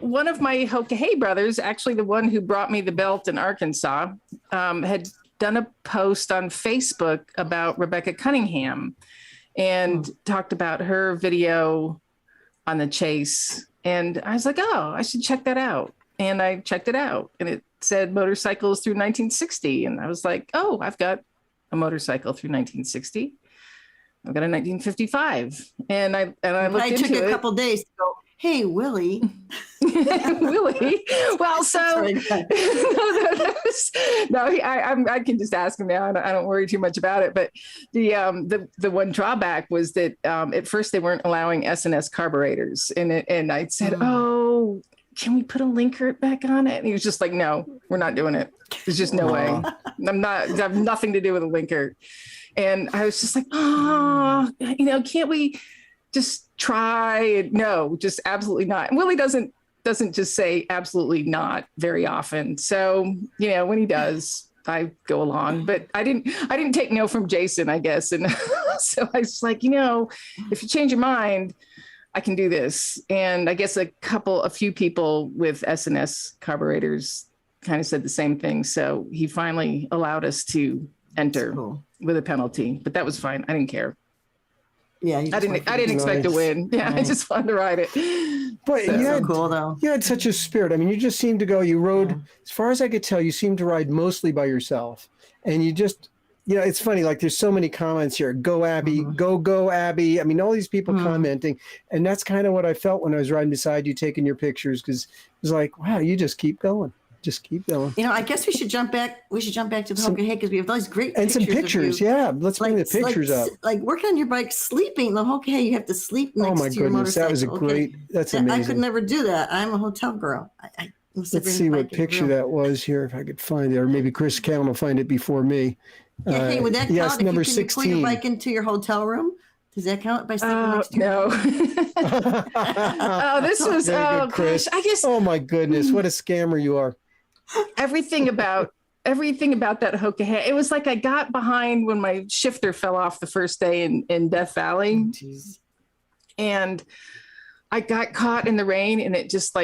One of my Hoka Hey brothers, actually the one who brought me the belt in Arkansas, had done a post on Facebook about Rebecca Cunningham and talked about her video on the chase. And I was like, oh, I should check that out. And I checked it out, and it said motorcycles through 1960. And I was like, oh, I've got a motorcycle through 1960. I've got a 1955. And I looked I into took it. a couple days to go, hey, Willie. Willie. Well, so Sorry, go ahead. I can just ask him now. I don't worry too much about it. But the one drawback was that at first they weren't allowing S&S carburetors in it, and I said, "Oh, can we put a linker back on it?" And he was just like, "No, we're not doing it. There's just no way. I have nothing to do with a linker." And I was just like, "Oh, can't we just try?" No, just absolutely not. And Willie doesn't just say absolutely not very often. So, when he does, I go along, but I didn't take no from Jason, I guess. And so I was like, if you change your mind, I can do this. And I guess a few people with S&S carburetors kind of said the same thing. So he finally allowed us to enter Cool. with a penalty, but that was fine. I didn't care. Yeah, I didn't expect to win. Yeah, I just wanted to ride it. But So- you So had, cool though. you had such a spirit. I mean, you just seemed to go, you rode, as far as I could tell, you seemed to ride mostly by yourself. And you just, it's funny, like there's so many comments here, go Abby, go Abby. I mean, all these people commenting. And that's kind of what I felt when I was riding beside you, taking your pictures, because it was like, wow, you just keep going. Just keep going. I guess we should jump back. We should jump back to the Hoka Hey because we have all these great And pictures some pictures. of you. Yeah. Let's bring the pictures up. Like work on your bike sleeping. The Hoka Hey, you have to sleep next Oh my to your goodness. motorcycle. That was a great, that's I amazing. could never do that. I'm a hotel girl. I must Let's bring see the what bike in picture room. that was here, if I could find it, or maybe Chris Cowan will find it before me. Yeah, hey, would that count yes, if number can you pull your 16. bike into your hotel room? Does that count by sleeping next to your No. Oh, this was, Very good, Chris. gosh, I guess Oh my goodness, what a scammer you are. everything about that Hoka Hey. It was like I got behind when my shifter fell off the first day in Death Valley, Jeez. and I got caught in the rain, and it just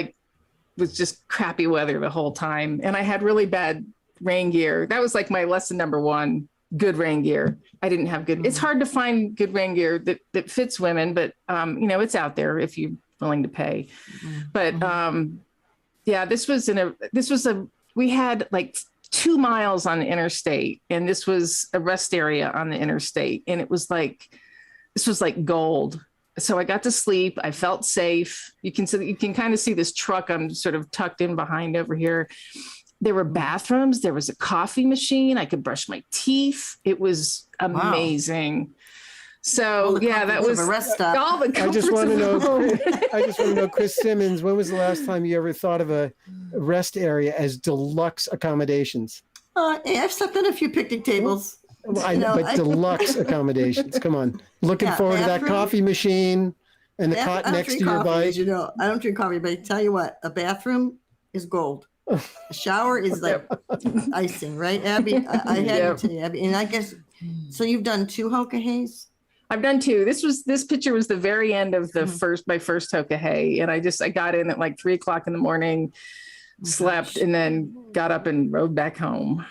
was just crappy weather the whole time. And I had really bad rain gear. That was like my lesson number one, good rain gear. I didn't have good. It's hard to find good rain gear that fits women, but it's out there if you're willing to pay. But yeah, we had like 2 miles on the interstate, and this was a rest area on the interstate. And this was like gold. So I got to sleep. I felt safe. You can kind of see this truck I'm sort of tucked in behind over here. There were bathrooms. There was a coffee machine. I could brush my teeth. It was amazing. So yeah, that was a rest stop. all the I just comforts want to of home. know, Chris Simmons, when was the last time you ever thought of a rest area as deluxe accommodations? Hey, I've slept on a few picnic tables. But deluxe accommodations. Come on. Looking Yeah, forward to that bathroom. coffee machine and the I cot don't next drink to your coffee, bike. as you know. I don't drink coffee, but I tell you what, a bathroom is gold. A shower is like icing, right, Abby? I had to tell you, Abby. And I guess, so you've done 2 Hoka Heys? I've done two. This picture was the very end of the my first Hoka Hey. And I got in at like 3:00 in the morning, slept, and then got up and rode back home.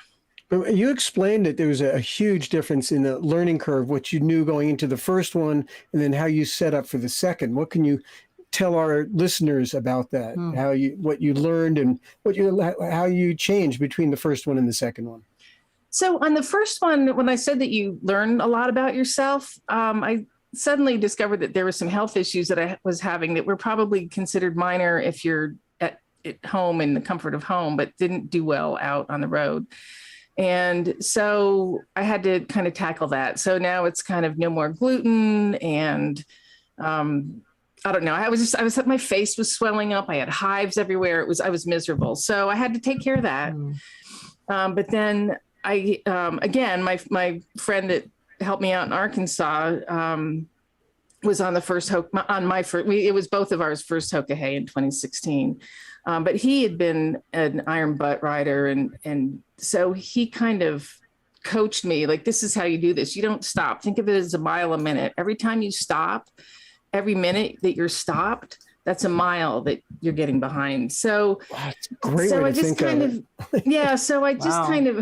But you explained that there was a huge difference in the learning curve, what you knew going into the first one, and then how you set up for the second. What can you tell our listeners about that? What you learned and how you changed between the first one and the second one? So on the first one, when I said that you learn a lot about yourself, I suddenly discovered that there were some health issues that I was having that were probably considered minor if you're at home in the comfort of home, but didn't do well out on the road. And so I had to kind of tackle that. So now it's kind of no more gluten, and I don't know. My face was swelling up. I had hives everywhere. I was miserable. So I had to take care of that. But then again, my friend that helped me out in Arkansas was on the first it was both of ours first Hoka Hey in 2016. But he had been an iron butt rider. And so he kind of coached me, like, this is how you do this. You don't stop. Think of it as a mile a minute. Every time you stop, every minute that you're stopped, that's a mile that you're getting behind. So, that's a great way to think of it. Yeah. So I just kind of,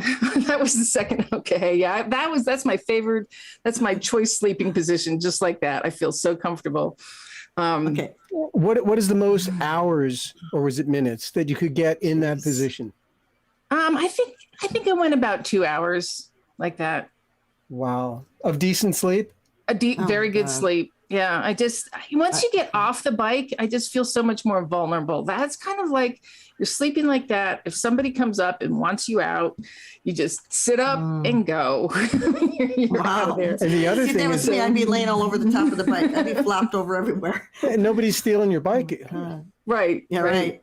that was the second Hoka Hey. Yeah. That's my favorite. That's my choice sleeping position. Just like that. I feel so comfortable. Okay. What is the most hours, or was it minutes, that you could get in that position? I think I went about 2 hours like that. Wow. Of decent sleep? Very good sleep. Yeah. Once you get off the bike, I just feel so much more vulnerable. That's kind of like you're sleeping like that. If somebody comes up and wants you out, you just sit up and go. You're out of there. And the other thing is, I'd be laying all over the top of the bike. I'd be flopped over everywhere. And nobody's stealing your bike. Right. Yeah. Right.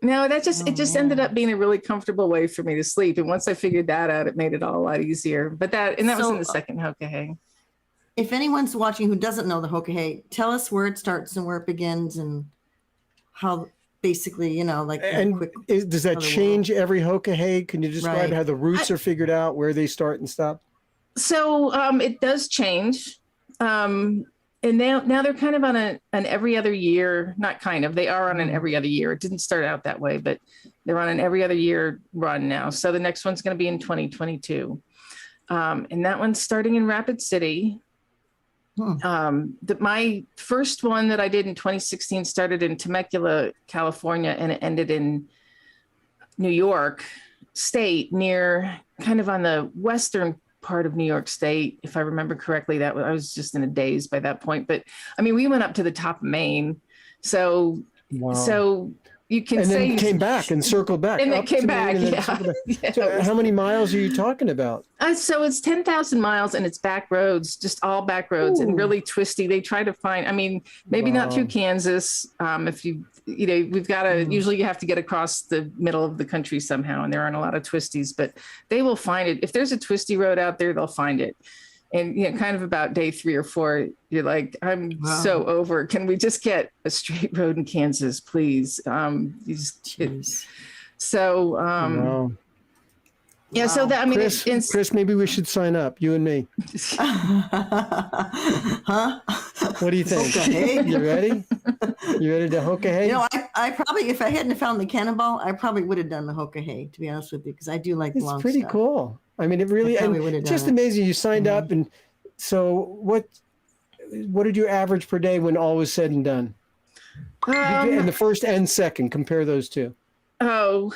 No, it just ended up being a really comfortable way for me to sleep. And once I figured that out, it made it all a lot easier. But that was in the second Hoka Hey. If anyone's watching who doesn't know the Hoka Hey, tell us where it starts and where it begins, and how basically, does that change every Hoka Hey? Can you describe how the routes are figured out, where they start and stop? So it does change. And now they're kind of on an every other year, not kind of, they are on an every other year. It didn't start out that way, but they're on an every other year run now. So the next one's going to be in 2022. And that one's starting in Rapid City. My first one that I did in 2016 started in Temecula, California, and it ended in New York State, near kind of on the western part of New York State, if I remember correctly. I was just in a daze by that point. But I mean, we went up to the top of Maine, so you can say then came back and circled back. And then came back. Yeah. So how many miles are you talking about? So it's 10,000 miles, and it's back roads, just all back roads. Ooh. And really twisty. They try to find, maybe not through Kansas. If we've got to, usually you have to get across the middle of the country somehow, and there aren't a lot of twisties, but they will find it. If there's a twisty road out there, they'll find it. And kind of about day 3 or 4, you're like, I'm so over. Can we just get a straight road in Kansas, please? Yeah. So that, Chris, maybe we should sign up, you and me. Huh? What do you think? Hoka Hey. You ready? You ready to Hoka Hey? I probably, if I hadn't found the cannonball, I probably would have done the Hoka Hey, to be honest with you, because I do like the long stuff. It's pretty cool. It really, and just amazing. You signed up, and so what did you average per day when all was said and done? And the first and second, compare those two. I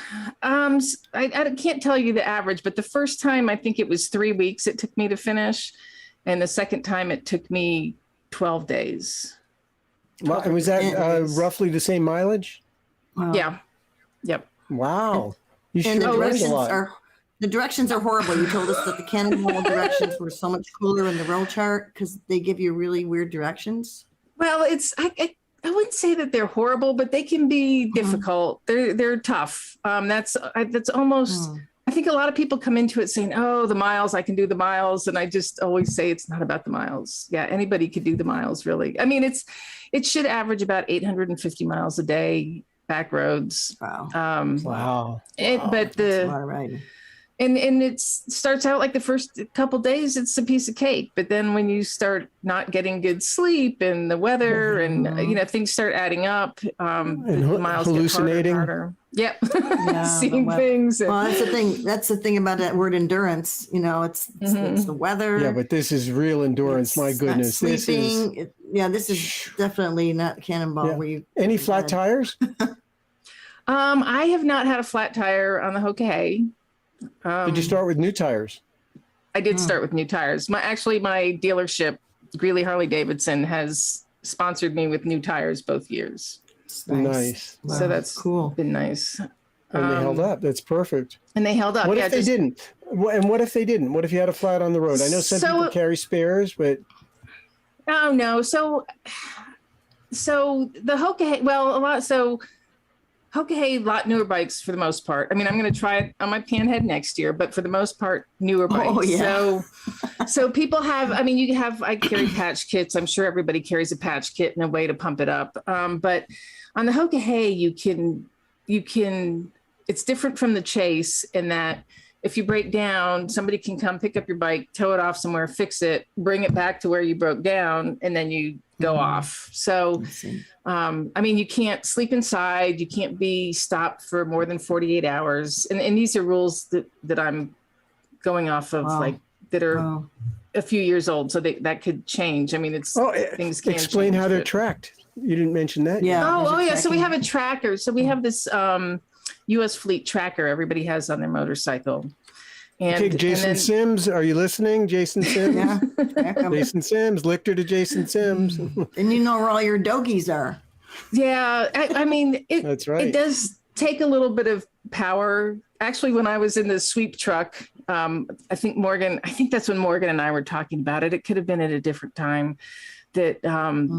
can't tell you the average, but the first time I think it was 3 weeks it took me to finish, and the second time it took me 12 days. Well, and was that roughly the same mileage? Wow. Yeah. Yep. Wow. You and sure learned a lot. The directions are horrible. You told us that the cannonball directions were so much cooler in the roll chart because they give you really weird directions. Well, I wouldn't say that they're horrible, but they can be difficult. They're tough. That's almost. I think a lot of people come into it saying, "Oh, the miles, I can do the miles," and I just always say it's not about the miles. Yeah, anybody could do the miles, really. It should average about 850 miles a day, back roads. Wow. Wow. That's a lot of riding. And it starts out like the first couple days, it's a piece of cake. But then when you start not getting good sleep and the weather and, things start adding up, the miles hallucinating. get harder. Yep. Yeah, Seeing things. Well, that's the thing. That's the thing about that word endurance. It's the weather. Yeah, but this is real endurance. My goodness. This is definitely not cannonball. Yeah. Where you Any flat tires? I have not had a flat tire on the Hoka Hey. Did you start with new tires? I did start with new tires. My dealership, Greeley Harley Davidson, has sponsored me with new tires both years. Nice. Wow. So that's cool. Been nice. And they held up. That's perfect. And they held up. What if they didn't? And what if they didn't? What if you had a flat on the road? I know some people carry spares, but oh no. So the Hoka Hey, Hoka Hey, a lot newer bikes for the most part. I mean, I'm going to try it on my Panhead next year, but for the most part, newer bikes. Oh, yeah. So people have, I carry patch kits. I'm sure everybody carries a patch kit and a way to pump it up. But on the Hoka Hey, you can, it's different from the Chase in that if you break down, somebody can come pick up your bike, tow it off somewhere, fix it, bring it back to where you broke down, and then you go off. So, you can't sleep inside. You can't be stopped for more than 48 hours. And these are rules that I'm going off of, that are a few years old. So that could change. I mean, things can explain change, how they're tracked. You didn't mention that. Yeah. Yeah. So we have a tracker. So we have this U.S. fleet tracker everybody has on their motorcycle. And, Jason Sims, are you listening? Jason Sims? Yeah. Jason Sims, Lichter to Jason Sims. And you know where all your dogies are. Yeah. That's right. It does take a little bit of power. Actually, when I was in the sweep truck, I think that's when Morgan and I were talking about it. It could have been at a different time. That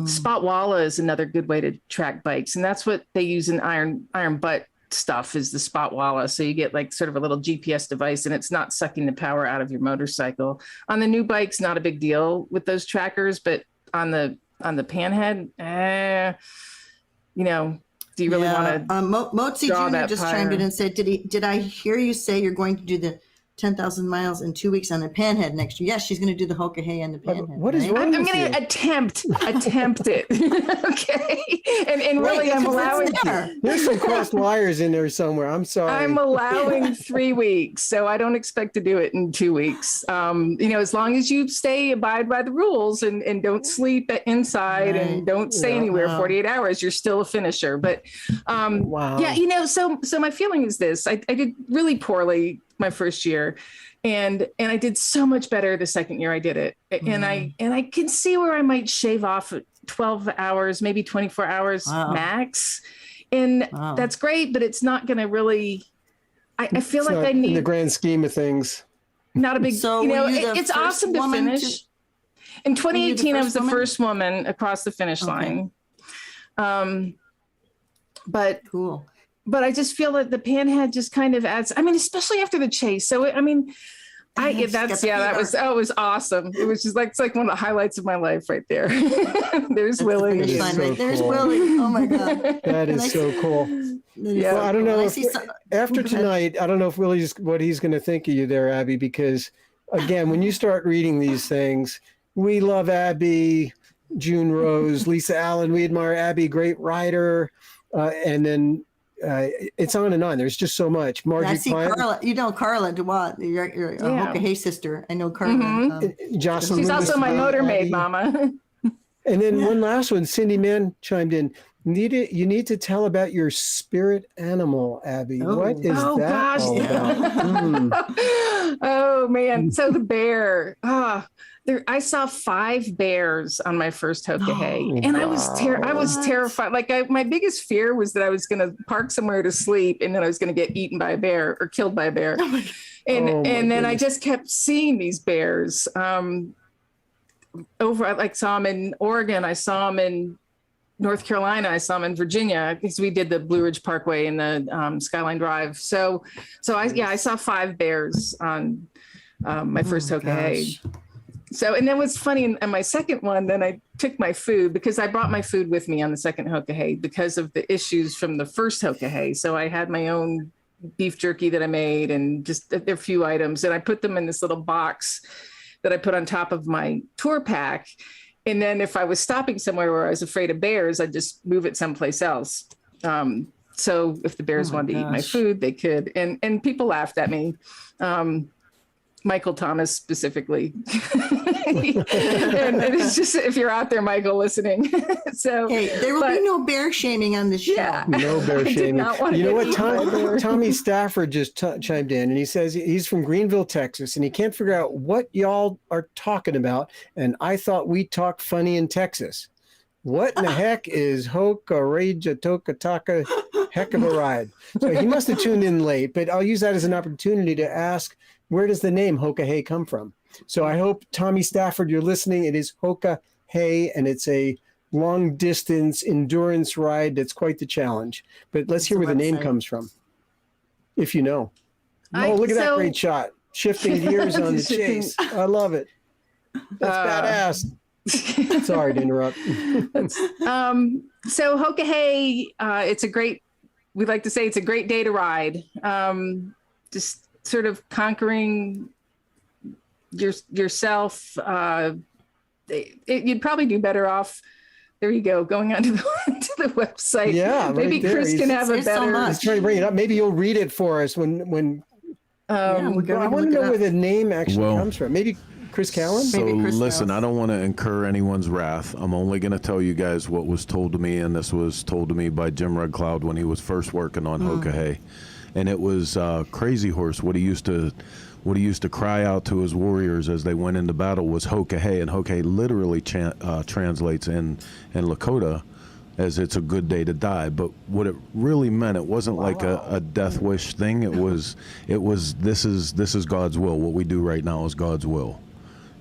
spot walla is another good way to track bikes. And that's what they use in iron butt stuff is the spot walla. So you get like sort of a little GPS device and it's not sucking the power out of your motorcycle. On the new bikes, not a big deal with those trackers, but on the Panhead, do you really want to Motzi Jr. just chimed in and said, did I hear you say you're going to do the 10,000 miles in 2 weeks on the Panhead next year? Yes, she's going to do the Hoka Hey and the Panhead. What is wrong I'm with going to attempt it. Okay. And really, I'm allowing. There's some crossed wires in there somewhere. I'm sorry. I'm allowing 3 weeks. So I don't expect to do it in 2 weeks. As long as you abide by the rules and don't sleep inside and don't stay anywhere 48 hours, you're still a finisher. But wow. Yeah, so my feeling is this. I did really poorly my first year and I did so much better the second year I did it. And I can see where I might shave off 12 hours, maybe 24 hours max. And that's great, but it's not going to really, I feel like I need in the grand scheme of things. Not a big, it's awesome to finish. In 2018, I was the first woman across the finish line. But cool. But I just feel that the Panhead just kind of adds, especially after the Chase. So, that was awesome. It was just it's like one of the highlights of my life right there. There's Willie. There's Willie. Oh my God. That is so cool. Yeah. Well, I don't know after tonight, I don't know if Willie's what he's going to think of you there, Abby, because again, when you start reading these things, we love Abby, June Rose, Lisa Allen. We admire Abby, great writer. And then, it's on and on. There's just so much. Margie, I see Carla. Carla DeWatt, your Hoka Hey sister. I know Carla. Mm-hmm. Jocelyn. She's also my motor maid, Mama. And then one last one. Cindy Mann chimed in. You need to tell about your spirit animal, Abby. What is that all about? Oh man! So the bear. I saw 5 bears on my first Hoka Hey, and I was terrified. My biggest fear was that I was going to park somewhere to sleep, and then I was going to get eaten by a bear or killed by a bear. And then I just kept seeing these bears. Saw them in Oregon. I saw them in North Carolina. I saw them in Virginia because we did the Blue Ridge Parkway and the Skyline Drive. So I saw 5 bears on my first Hoka Hey. So, and then what's funny, and my second one, then I took my food because I brought my food with me on the second Hoka Hey because of the issues from the first Hoka Hey. So I had my own beef jerky that I made and just a few items. And I put them in this little box that I put on top of my tour pack. And then if I was stopping somewhere where I was afraid of bears, I'd just move it someplace else. So if the bears wanted to eat my food, they could. And people laughed at me. Michael Thomas specifically. And it's just, if you're out there, Michael, listening. So hey, there will be no bear shaming on the show. Yeah. No bear shaming. You know what? Tommy Stafford just chimed in, and he says he's from Greenville, Texas, and he can't figure out what y'all are talking about. And I thought we talked funny in Texas. What in the heck is Hoka Rage Toka Taka? Heck of a ride. So he must have tuned in late, but I'll use that as an opportunity to ask, where does the name Hoka Hey come from? So I hope, Tommy Stafford, you're listening. It is Hoka Hey, and it's a long distance endurance ride that's quite the challenge. But let's hear where the name comes from, if you know. Oh, look at that great shot. Shifting gears on the chase. I love it. That's badass. Sorry to interrupt. So Hoka Hey, we'd like to say it's a great day to ride. Just sort of conquering yourself. You'd probably do better off. There you go, going onto the website. Yeah, maybe right Chris can have a better. He's trying to bring it up. Maybe you'll read it for us when. I want to know where the name actually comes from. Maybe Chris Callan? So listen, I don't want to incur anyone's wrath. I'm only going to tell you guys what was told to me, and this was told to me by Jim Red Cloud when he was first working on Hoka Hey. And it was Crazy Horse. What he used to cry out to his warriors as they went into battle was Hoka Hey, and Hoka Hey literally translates in Lakota as it's a good day to die. But what it really meant, it wasn't like a death wish thing. It was this is God's will. What we do right now is God's will.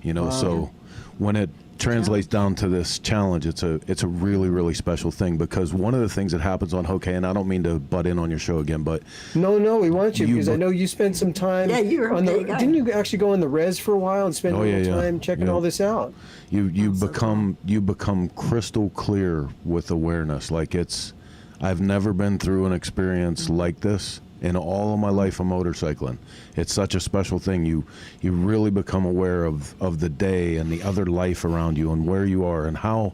You know, so when it translates down to this challenge, it's a really, really special thing, because one of the things that happens on Hoka, and I don't mean to butt in on your show again, but no, we want you because I know you spent some time. Yeah, you were didn't you actually go on the res for a while and spend a little time checking all this out? You become crystal clear with awareness. Like I've never been through an experience like this in all of my life of motorcycling. It's such a special thing. You really become aware of the day and the other life around you and where you are and how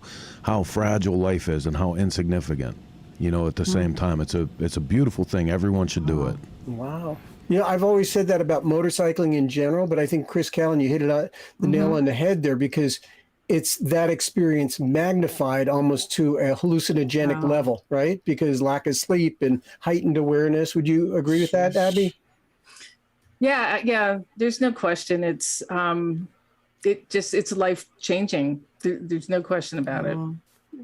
fragile life is and how insignificant, you know, at the same time. It's a beautiful thing. Everyone should do it. Wow. You know, I've always said that about motorcycling in general, but I think Chris Callan, you hit it on the nail on the head there, because it's that experience magnified almost to a hallucinogenic level, right? Because lack of sleep and heightened awareness. Would you agree with that, Abby? Yeah. There's no question. It's life changing. There's no question about it.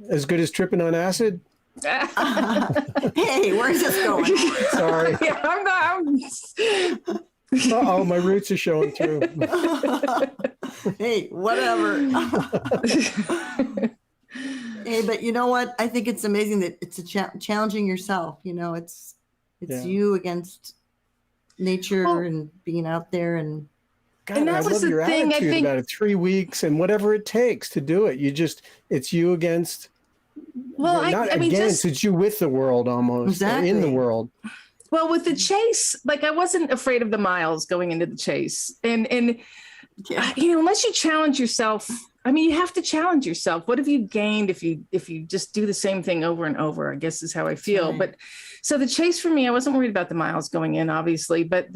As good as tripping on acid? Hey, where's this going? Sorry. Yeah, I'm Uh-oh, my roots are showing through. Hey, whatever. Hey, but you know what? I think it's amazing that it's challenging yourself. You know, it's you against nature and being out there and. God, and that I was love the your thing, attitude about it. 3 weeks and whatever it takes to do it. It's you against. Well, it's you with the world almost. Exactly. In the world. Well, with the chase, like I wasn't afraid of the miles going into the chase. And you know, unless you challenge yourself, I mean, you have to challenge yourself. What have you gained if you just do the same thing over and over, I guess is how I feel. Right. But so the chase for me, I wasn't worried about the miles going in, obviously, but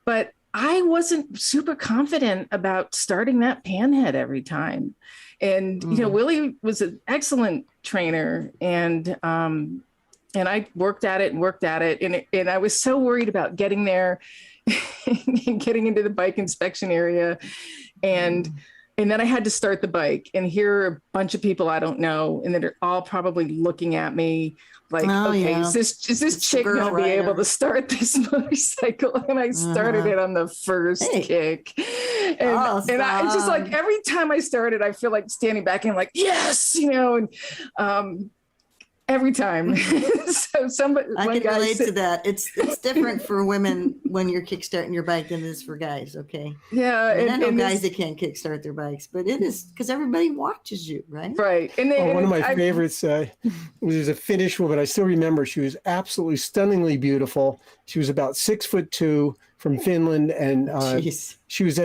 but I wasn't super confident about starting that panhead every time. And, you know, Willie was an excellent trainer, and I worked at it, and I was so worried about getting there and getting into the bike inspection area. And then I had to start the bike, and here are a bunch of people I don't know, and that are all probably looking at me like, is this chick going to be able to start this motorcycle? And I started it on the first kick. And I just, like, every time I started, I feel like standing back and like, yes, you know, every time. So somebody, I one can guy relate said, to that. It's different for women when you're kickstarting your bike than it is for guys. Okay. yeah, I mean, I know and guys this, that can't kickstart their bikes, but it is because everybody watches you, right? right. And Oh, then one of my favorites was a Finnish woman. I still remember. She was absolutely stunningly beautiful. She was about 6'2" from Finland, and Jeez. she was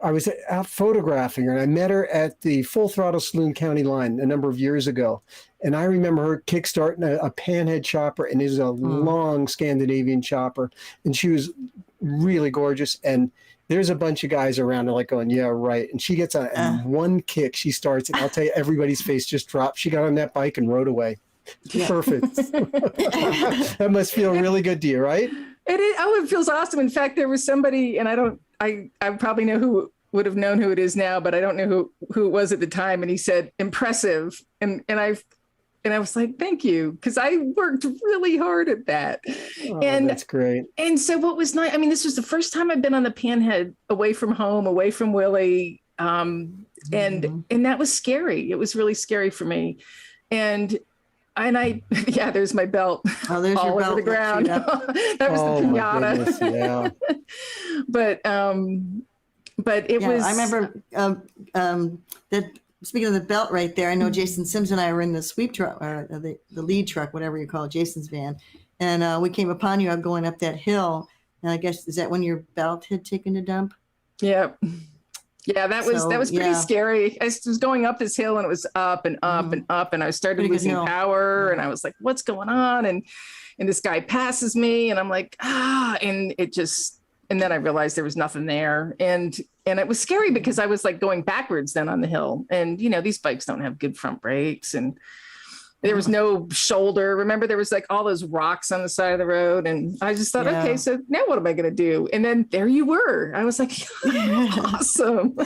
I was out photographing her, and I met her at the Full Throttle Saloon County line a number of years ago. And I remember her kickstarting a panhead chopper, and it was a long Scandinavian chopper, and she was really gorgeous. And there's a bunch of guys around her like going, yeah, right. And she gets on and one kick, she starts, and I'll tell you, everybody's face just dropped. She got on that bike and rode away. Yeah. Perfect. That must feel really good to you, right? it is, oh, it feels awesome. In fact, there was somebody, and I probably know who would have known who it is now, but I don't know who it was at the time. And he said, impressive. And I was like, thank you, because I worked really hard at that. Oh, and that's great. And so what was nice, I mean, this was the first time I've been on the Panhead away from home, away from Willie. And that was scary. It was really scary for me. And I, yeah, there's my belt. Oh, there's all your over belt. the ground. That was the my pinata. goodness, yeah. But it was. I remember that. Speaking of the belt right there, I know Jason Sims and I were in the sweep truck, or the lead truck, whatever you call it, Jason's van. And we came upon you going up that hill. And I guess, is that when your belt had taken a dump? Yeah. Yeah, that was pretty scary. I was going up this hill, and it was up and up and up. And I started Pretty good losing hill. power. And I was like, what's going on? And this guy passes me, and I'm like, and it just, and then I realized there was nothing there. And it was scary because I was like going backwards then on the hill. And, you know, these bikes don't have good front brakes, and there was no shoulder. Remember, there was like all those rocks on the side of the road. And I just thought, okay, so now what am I going to do? And then there you were. I was like, awesome.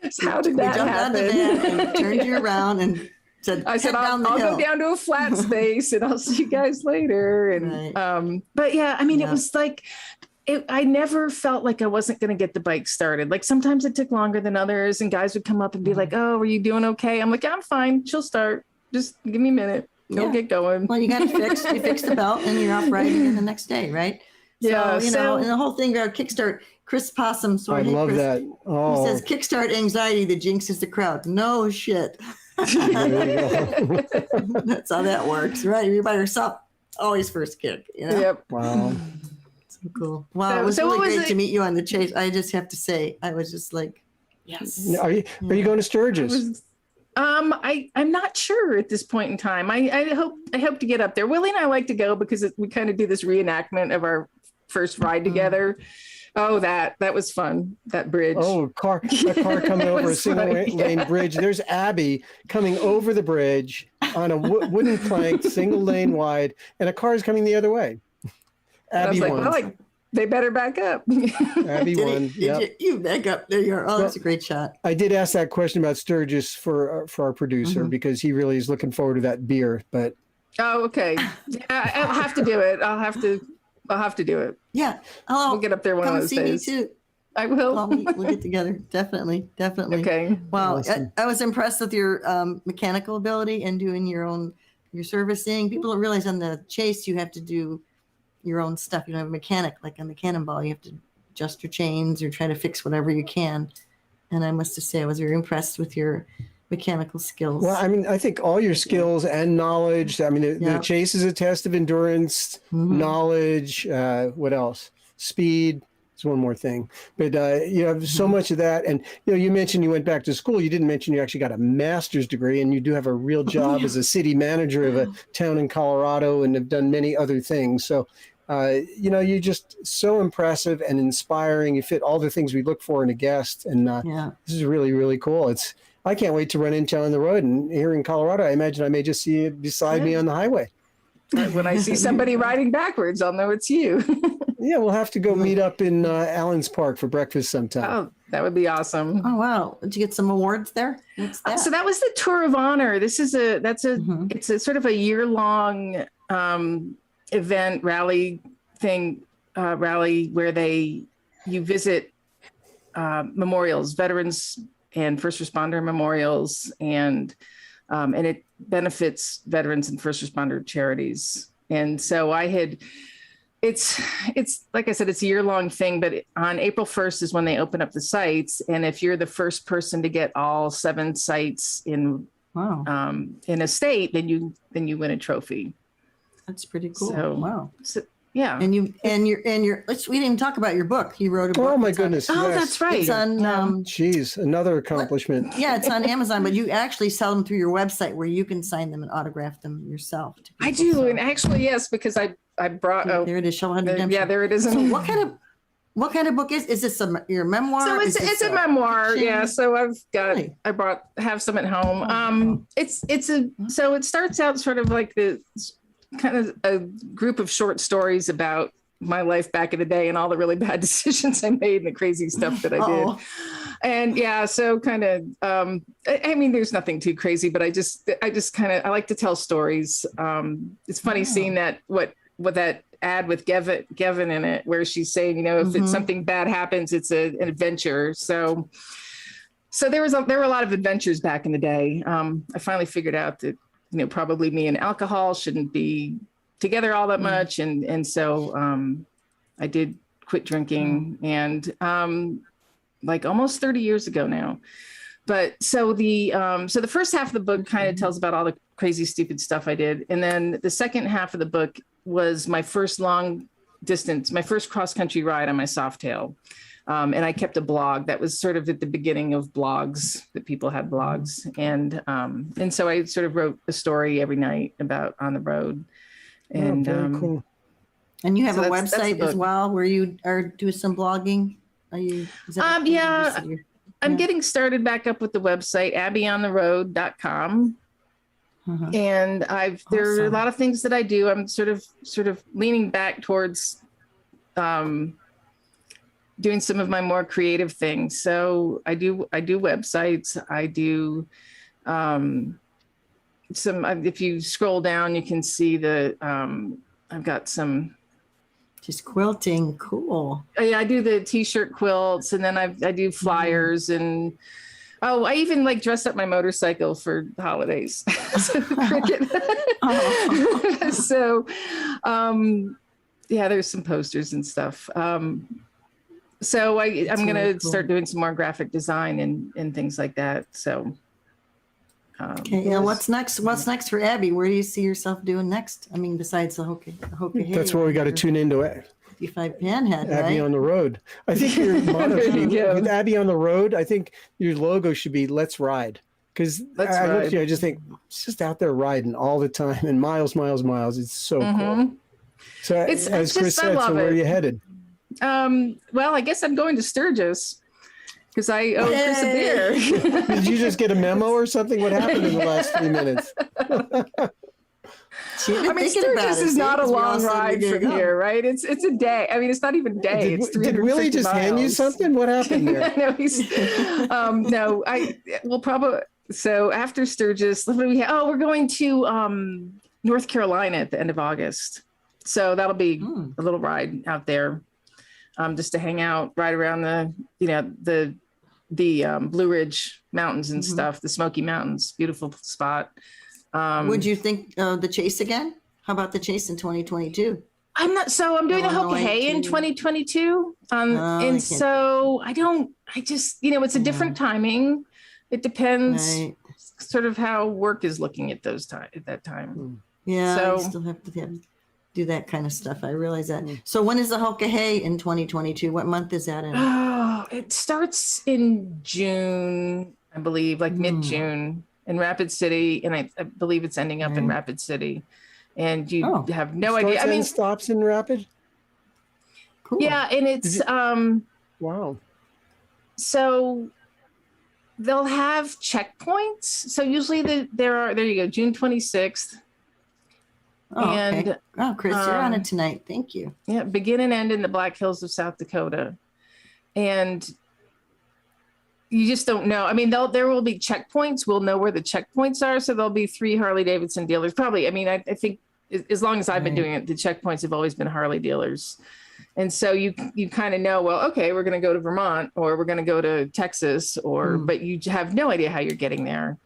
So how did that happen? We jumped out the van and turned you around and said, I said, I'll go down to a flat space and I'll see you guys later. And, but yeah, I mean, it was like, I never felt like I wasn't going to get the bike started. Like sometimes it took longer than others, and guys would come up and be like, oh, are you doing okay? I'm like, yeah, I'm fine. She'll start. Just give me a minute. We'll get going. Well, you got it fixed. You fixed the belt and you're off riding again the next day, right? Yeah. So, you know, and the whole thing about kickstart, Chris Possum. I love Chris, that. Oh. He says, kickstart anxiety that jinxes the crowd. No shit. That's how that works, right? You're by yourself. Always first kick. You know? Yep. Wow. So cool. Wow. It was really great to meet you on the chase. I just have to say, I was just like, yes. Are you going to Sturgis? I'm not sure at this point in time. I hope to get up there. Willie and I like to go because we kind of do this reenactment of our first ride together. Oh, that was fun. That bridge. Oh, a car coming over a single lane bridge. There's Abby coming over the bridge on a wooden plank, single lane wide, and a car is coming the other way. Abby won. They better back up. Abby won. You back up. There you are. Oh, that's a great shot. I did ask that question about Sturgis for our producer because he really is looking forward to that beer. But okay, yeah, I'll have to do it. I'll have to do it. Yeah, we'll get up there one of those days. Me too. I will. We'll get together. Definitely. Okay. Wow, Awesome. I was impressed with your mechanical ability and doing your servicing. People don't realize on the chase you have to do your own stuff. You don't have a mechanic like on the Cannonball. You have to adjust your chains or try to fix whatever you can. And I must just say I was very impressed with your mechanical skills. Well, I mean, I think all your skills and knowledge. I mean, the chase is a test of endurance, knowledge. What else? Speed. It's one more thing. But you have so much of that. And you mentioned you went back to school. You didn't mention you actually got a master's degree, and you do have a real job as a city manager of a town in Colorado, and have done many other things. So you're just so impressive and inspiring. You fit all the things we look for in a guest. And this is really, really cool. I can't wait to run into you on the road. And here in Colorado, I imagine I may just see you beside me on the highway. When I see somebody riding backwards, I'll know it's you. Yeah, we'll have to go meet up in Allen's Park for breakfast sometime. Oh, that would be awesome. Oh, wow. Did you get some awards there? What's that? So that was the Tour of Honor. It's a sort of a year-long event rally where you visit memorials, veterans and first responder memorials, and and it benefits veterans and first responder charities. And so it's like I said, it's a year-long thing, but on April 1st is when they open up the sites. And if you're the first person to get all 7 sites in a state, then you win a trophy. That's pretty cool. So, wow. So, yeah. And we didn't even talk about your book. You wrote a book. Oh my goodness. Oh, yes. that's right. It's on, Geez, another accomplishment. yeah, it's on Amazon, but you actually sell them through your website where you can sign them and autograph them yourself. To people, I do. so. And actually, yes, because I brought, There it is. Show Redemption. yeah, there it is. So what kind of book is this? Your memoir? So it's a memoir. fiction? Yeah. So I've got, Really? have some at home. So it starts out sort of like the kind of a group of short stories about my life back in the day and all the really bad decisions I made and the crazy stuff that I did. And yeah, so kind of, I mean, there's nothing too crazy, but I just kind of, I like to tell stories. It's funny seeing that, what that ad with Gavin in it, where she's saying, you know, if it's something bad happens, it's an adventure. So there were a lot of adventures back in the day. I finally figured out that, you know, probably me and alcohol shouldn't be together all that much. And so I did quit drinking and like almost 30 years ago now. But so the first half of the book kind of tells about all the crazy, stupid stuff I did. And then the second half of the book was my first my first cross country ride on my Softail. And I kept a blog that was sort of at the beginning of blogs, that people had blogs. And so I sort of wrote a story every night about on the road. And very cool. And you have so a that's the website as book. well where you are doing some blogging. Are you? I'm getting started back up with the website, abbyontheroad.com. And there are a lot of things that I do. I'm sort of leaning back towards doing some of my more creative things. So I do websites. I do if you scroll down, you can see I've got some. Just quilting, cool. I do the t-shirt quilts, and then I do flyers, and I even like dressed up my motorcycle for holidays. So, yeah, there's some posters and stuff. So I'm going to start doing some more graphic design and things like that. So. Okay. Yeah. What's next? What's next for Abby? Where do you see yourself doing next? I mean, besides the Hoka Hey. That's where we got to tune into it. 55 Panhead, Abby right? on the road. I think your motto should be, go. with Abby on the road, I think your logo should be "Let's Ride." Because I look at you, I just think it's just out there riding all the time and miles. It's so cool. So as Chris said, so where are you headed? Well, I guess I'm going to Sturgis. Because I owe Chris a beer. Did you just get a memo or something? What happened in the last 3 minutes? I mean, Sturgis is not a long ride from here, right? It's a day. I mean, it's not even a day. It's 350 Did Willie just hand you something? What happened there? No, we'll probably. So after Sturgis, we're going to North Carolina at the end of August. So that'll be a little ride out there. Just to hang out right around the Blue Ridge Mountains and stuff, the Smoky Mountains, beautiful spot. Would you think the chase again? How about the chase in 2022? I'm doing the Hoka Hey in 2022. And so it's a different timing. It depends sort of how work is looking at that time. Yeah. So I still have to do that kind of stuff. I realize that. So when is the Hoka Hey in 2022? What month is that in? Oh, it starts in June, I believe, like mid-June in Rapid City. And I believe it's ending up in Rapid City. And you have no idea. I mean, stops in Rapid? Cool. Yeah. And it's, wow. So they'll have checkpoints. So usually there you go, June 26th. Okay. Chris, you're on it tonight. Thank you. Yeah, begin and end in the Black Hills of South Dakota. And you just don't know. I mean, there will be checkpoints. We'll know where the checkpoints are. So there'll be 3 Harley-Davidson dealers. Probably, I mean, I think as long as I've been doing it, the checkpoints have always been Harley dealers. And so you kind of know, well, okay, we're going to go to Vermont or we're going to go to Texas but you have no idea how you're getting there.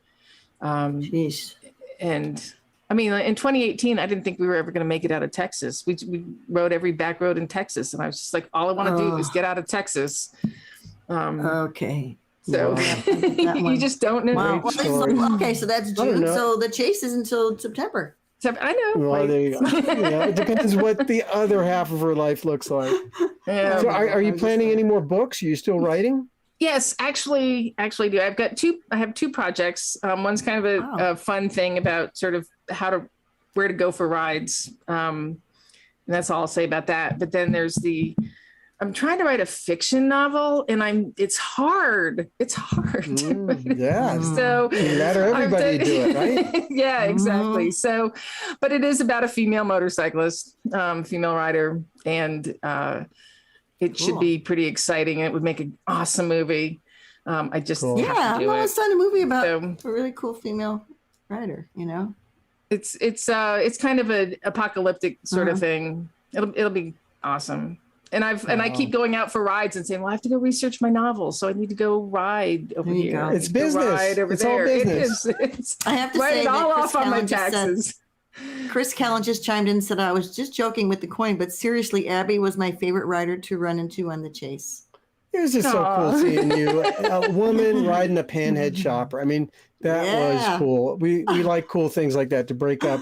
Jeez. And I mean, in 2018, I didn't think we were ever going to make it out of Texas. We rode every back road in Texas, and I was just like, all I want to do is get out of Texas. Okay. So you just don't know. Wow. Okay, so that's June. So the chase is until September. I know. Well, there you go. Yeah, it depends what the other half of her life looks like. Yeah. So are you planning any more books? Are you still writing? Yes, actually do. I have two projects. One's kind of a fun thing about sort of where to go for rides. And that's all I'll say about that. But then there's I'm trying to write a fiction novel, and it's hard. It's hard. Yeah. So let everybody do it, right? Yeah, exactly. So, but it is about a female motorcyclist, female rider, and it should be pretty exciting. It would make an awesome movie. I just have to do I've always done a movie about a really cool female rider. It's kind of an apocalyptic sort of thing. It'll be awesome. And I keep going out for rides and saying, well, I have to go research my novel, so I need to go ride over here. It's business. Ride over it's there. all business. It is. I have to write say it all that off on my taxes. Chris Callan just chimed in and said, I was just joking with the coin, but seriously, Abby was my favorite rider to run into on the chase. It was just so cool seeing you, a woman riding a panhead chopper. I mean, that was cool. We like cool things like that to break up.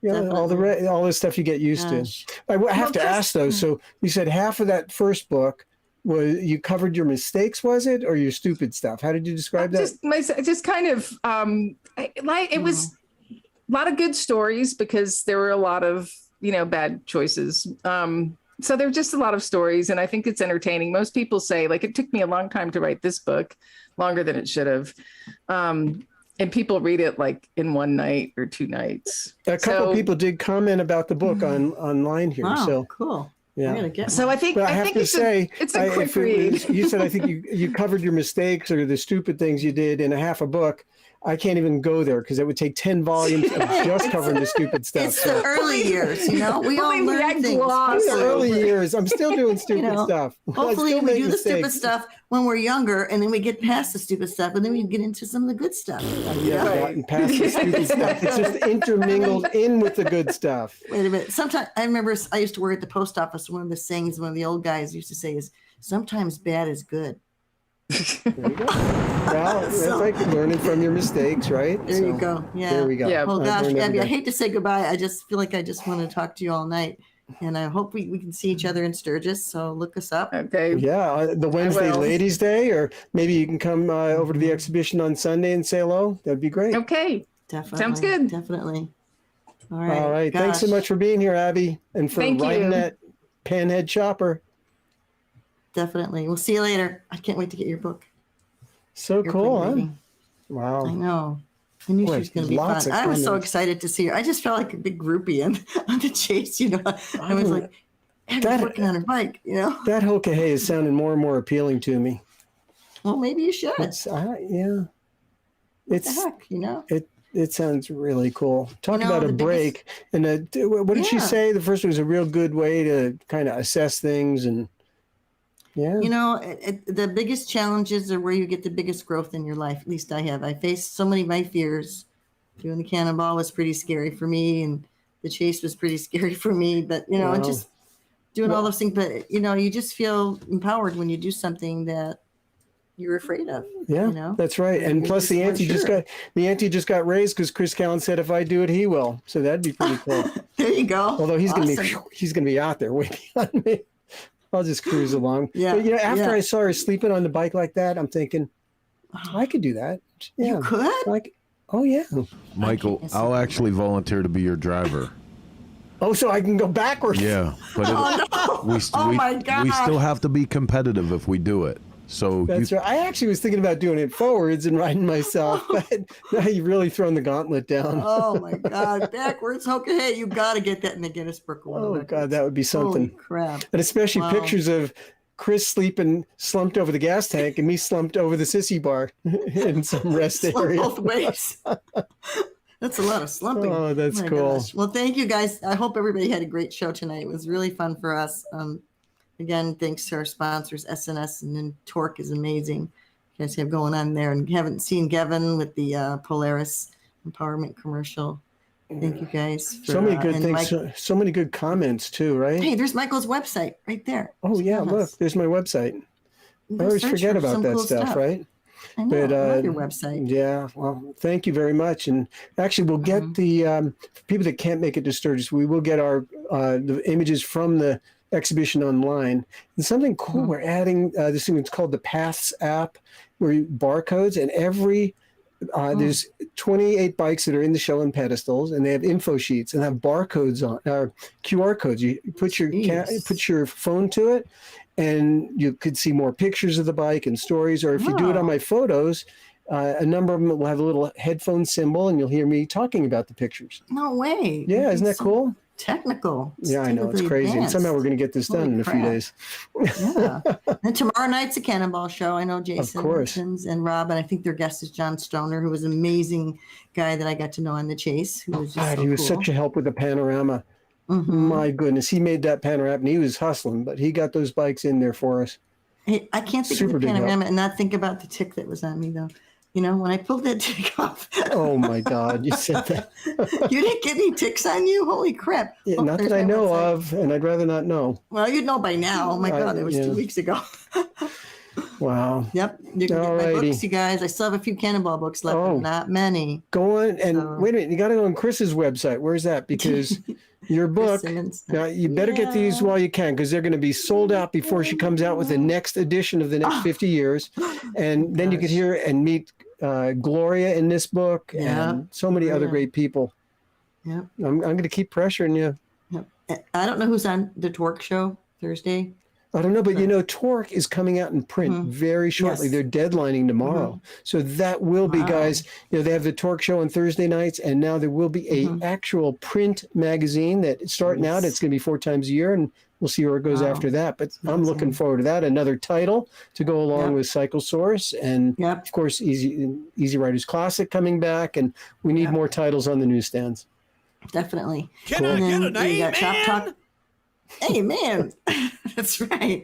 All the stuff you get used to. I have to ask though. So you said half of that first book was you covered your mistakes, was it, or your stupid stuff? How did you describe that? Just kind of it was a lot of good stories because there were a lot of bad choices. So there were just a lot of stories, and I think it's entertaining. Most people say, like, it took me a long time to write this book, longer than it should have. And people read it like in one night or 2 nights. A couple of people did comment about the book online here. Wow, so cool. Yeah. So I think it's a quick read. You said I think you covered your mistakes or the stupid things you did in a half a book. I can't even go there because it would take 10 volumes of just covering the stupid stuff. It's the early years, we all learn things. The early years, I'm still doing stupid stuff. Hopefully we do the stupid stuff when we're younger, and then we get past the stupid stuff, and then we get into some of the good stuff. Gotten past the stupid stuff. It's just intermingled in with the good stuff. Wait a minute. Sometimes I remember I used to work at the post office. One of the sayings one of the old guys used to say is, "Sometimes bad is good." There you go. Well, that's like learning from your mistakes, right? There you go. Yeah. There we go. Yeah. Well, gosh, Abby, I hate to say goodbye. I just feel like I just want to talk to you all night. And I hope we can see each other in Sturgis. So look us up. Okay. Yeah. The Wednesday Ladies Day, or maybe you can come over to the exhibition on Sunday and say hello. That'd be great. Okay. Definitely. Sounds good. Definitely. All right. All right. Thanks so much for being here, Abby, and for riding that panhead chopper. Definitely. We'll see you later. I can't wait to get your book. So cool, huh? Wow. I know. I knew she was going to be fun. I was so excited to see her. I just felt like a big groupie on the chase, I was like, Abby's working on her bike, That Hoka Hey is sounding more and more appealing to me. Well, maybe you should. Yeah. What the heck, It sounds really cool. Talk about a break. And what did she say? The first one was a real good way to kind of assess things and the biggest challenges are where you get the biggest growth in your life. At least I have. I faced so many of my fears. Doing the cannonball was pretty scary for me, and the chase was pretty scary for me. But and just doing all those things. But you just feel empowered when you do something that you're afraid of. Yeah, that's right. And plus the ante just got raised because Chris Callan said if I do it, he will. So that'd be pretty cool. There you go. Although he's gonna be out there waiting on me. I'll just cruise along. Yeah. But, after I saw her sleeping on the bike like that, I'm thinking, I could do that. Yeah. You could? Oh, yeah. Michael, I'll actually volunteer to be your driver. Oh, so I can go backwards? Yeah. But we still have to be competitive if we do it. So that's right. I actually was thinking about doing it forwards and riding myself, but now you've really thrown the gauntlet down. Oh my God, backwards. Okay, you got to get that in the Guinness Book of World Records. God, that would be something. Holy crap! And especially pictures of Chris sleeping slumped over the gas tank and me slumped over the sissy bar in some rest area. Both ways. That's a lot of slumping. Oh, that's cool. Gosh. Well, thank you guys. I hope everybody had a great show tonight. It was really fun for us. Again, thanks to our sponsors, SNS, and then Torque is amazing. you guys have going on there. And haven't seen Gavin with the Polaris empowerment commercial. Thank you guys. So many good things. Mike, so many good comments too, right? hey, there's Michael's website right there. Oh yeah, look, there's my website. I always forget about that stuff, right? I know. But, I love your website. Yeah, well, thank you very much. And actually, we'll get the for people that can't make it to Sturgis, we will get our the images from the exhibition online. And something cool, we're adding this thing. It's called the Paths app, where barcodes, and every there's 28 bikes that are in the show and pedestals, and they have info sheets and have barcodes on QR codes. You put your phone to it, and you could see more pictures of the bike and stories. Or if you do it on my photos, a number of them will have a little headphone symbol, and you'll hear me talking about the pictures. No way. Yeah, isn't that cool? Technical. Yeah, I know, it's crazy. Advanced. And somehow we're going to get this done in a few days. Yeah. And tomorrow night's a Cannonball show. I know Jason Martins and Rob, and I think their guest is John Stoner, who was an amazing guy that I got to know on the Chase. Who was just he was such a help with the panorama. My goodness, he made that panorama, and he was hustling, but he got those bikes in there for us. Hey, I can't think of the panorama and not think about the tick that was on me, though. You know, when I pulled that tick off. Oh my God, you said that. You didn't get any ticks on you? Holy crap. Yeah, not that I know of, and I'd rather not know. Well, you'd know by now. Oh my God, it was 2 weeks ago. Wow. Yep. You can get my books, you guys. I still have a few Cannonball books left, but not many. Go on and wait a minute. You got to go on Chris's website. Where's that? Because your book, now you better get these while you can, because they're going to be sold out before she comes out with the next edition of the next 50 years. And then you could hear and meet Gloria in this book and so many other great people. Yeah. I'm going to keep pressuring you. Yep. I don't know who's on the Torque show Thursday. I don't know, but you know, Torque is coming out in print very shortly. They're deadlining tomorrow. So that will be, guys, you know, they have the Torque show on Thursday nights, and now there will be a actual print magazine that starting out, it's going to be 4 times a year, and we'll see where it goes after that. But I'm looking forward to that. Another title to go along with Cycle Source, and of course, Easy Riders Classic coming back, and we need more titles on the newsstands. Definitely. Can I get an amen? Shop Talk. Hey, man. That's right.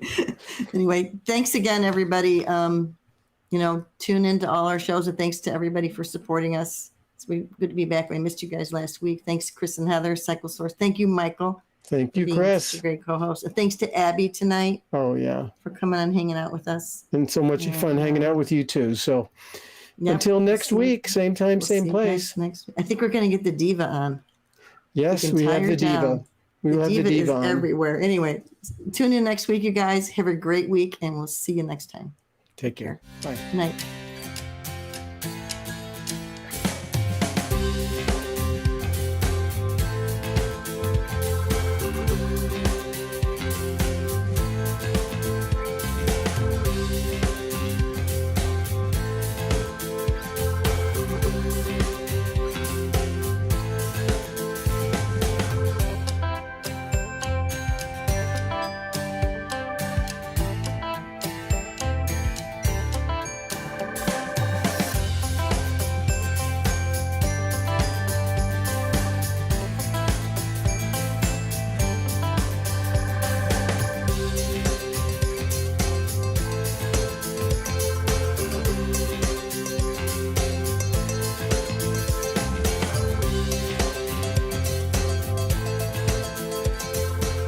Anyway, thanks again, everybody. You know, tune into all our shows, and thanks to everybody for supporting us. It's good to be back. I missed you guys last week. Thanks, Chris and Heather, Cycle Source. Thank you, Michael. Thank you, Chris. A great co-host. And thanks to Abby tonight. Oh, yeah. For coming on and hanging out with us. And so much fun hanging out with you, too. So until next week, same time, same place. Next I think we're going to get the Diva on. Yes, we have the Diva. We will have the Diva on. Everywhere. Anyway, tune in next week, you guys. Have a great week, and we'll see you next time. Take care. Bye. Good night.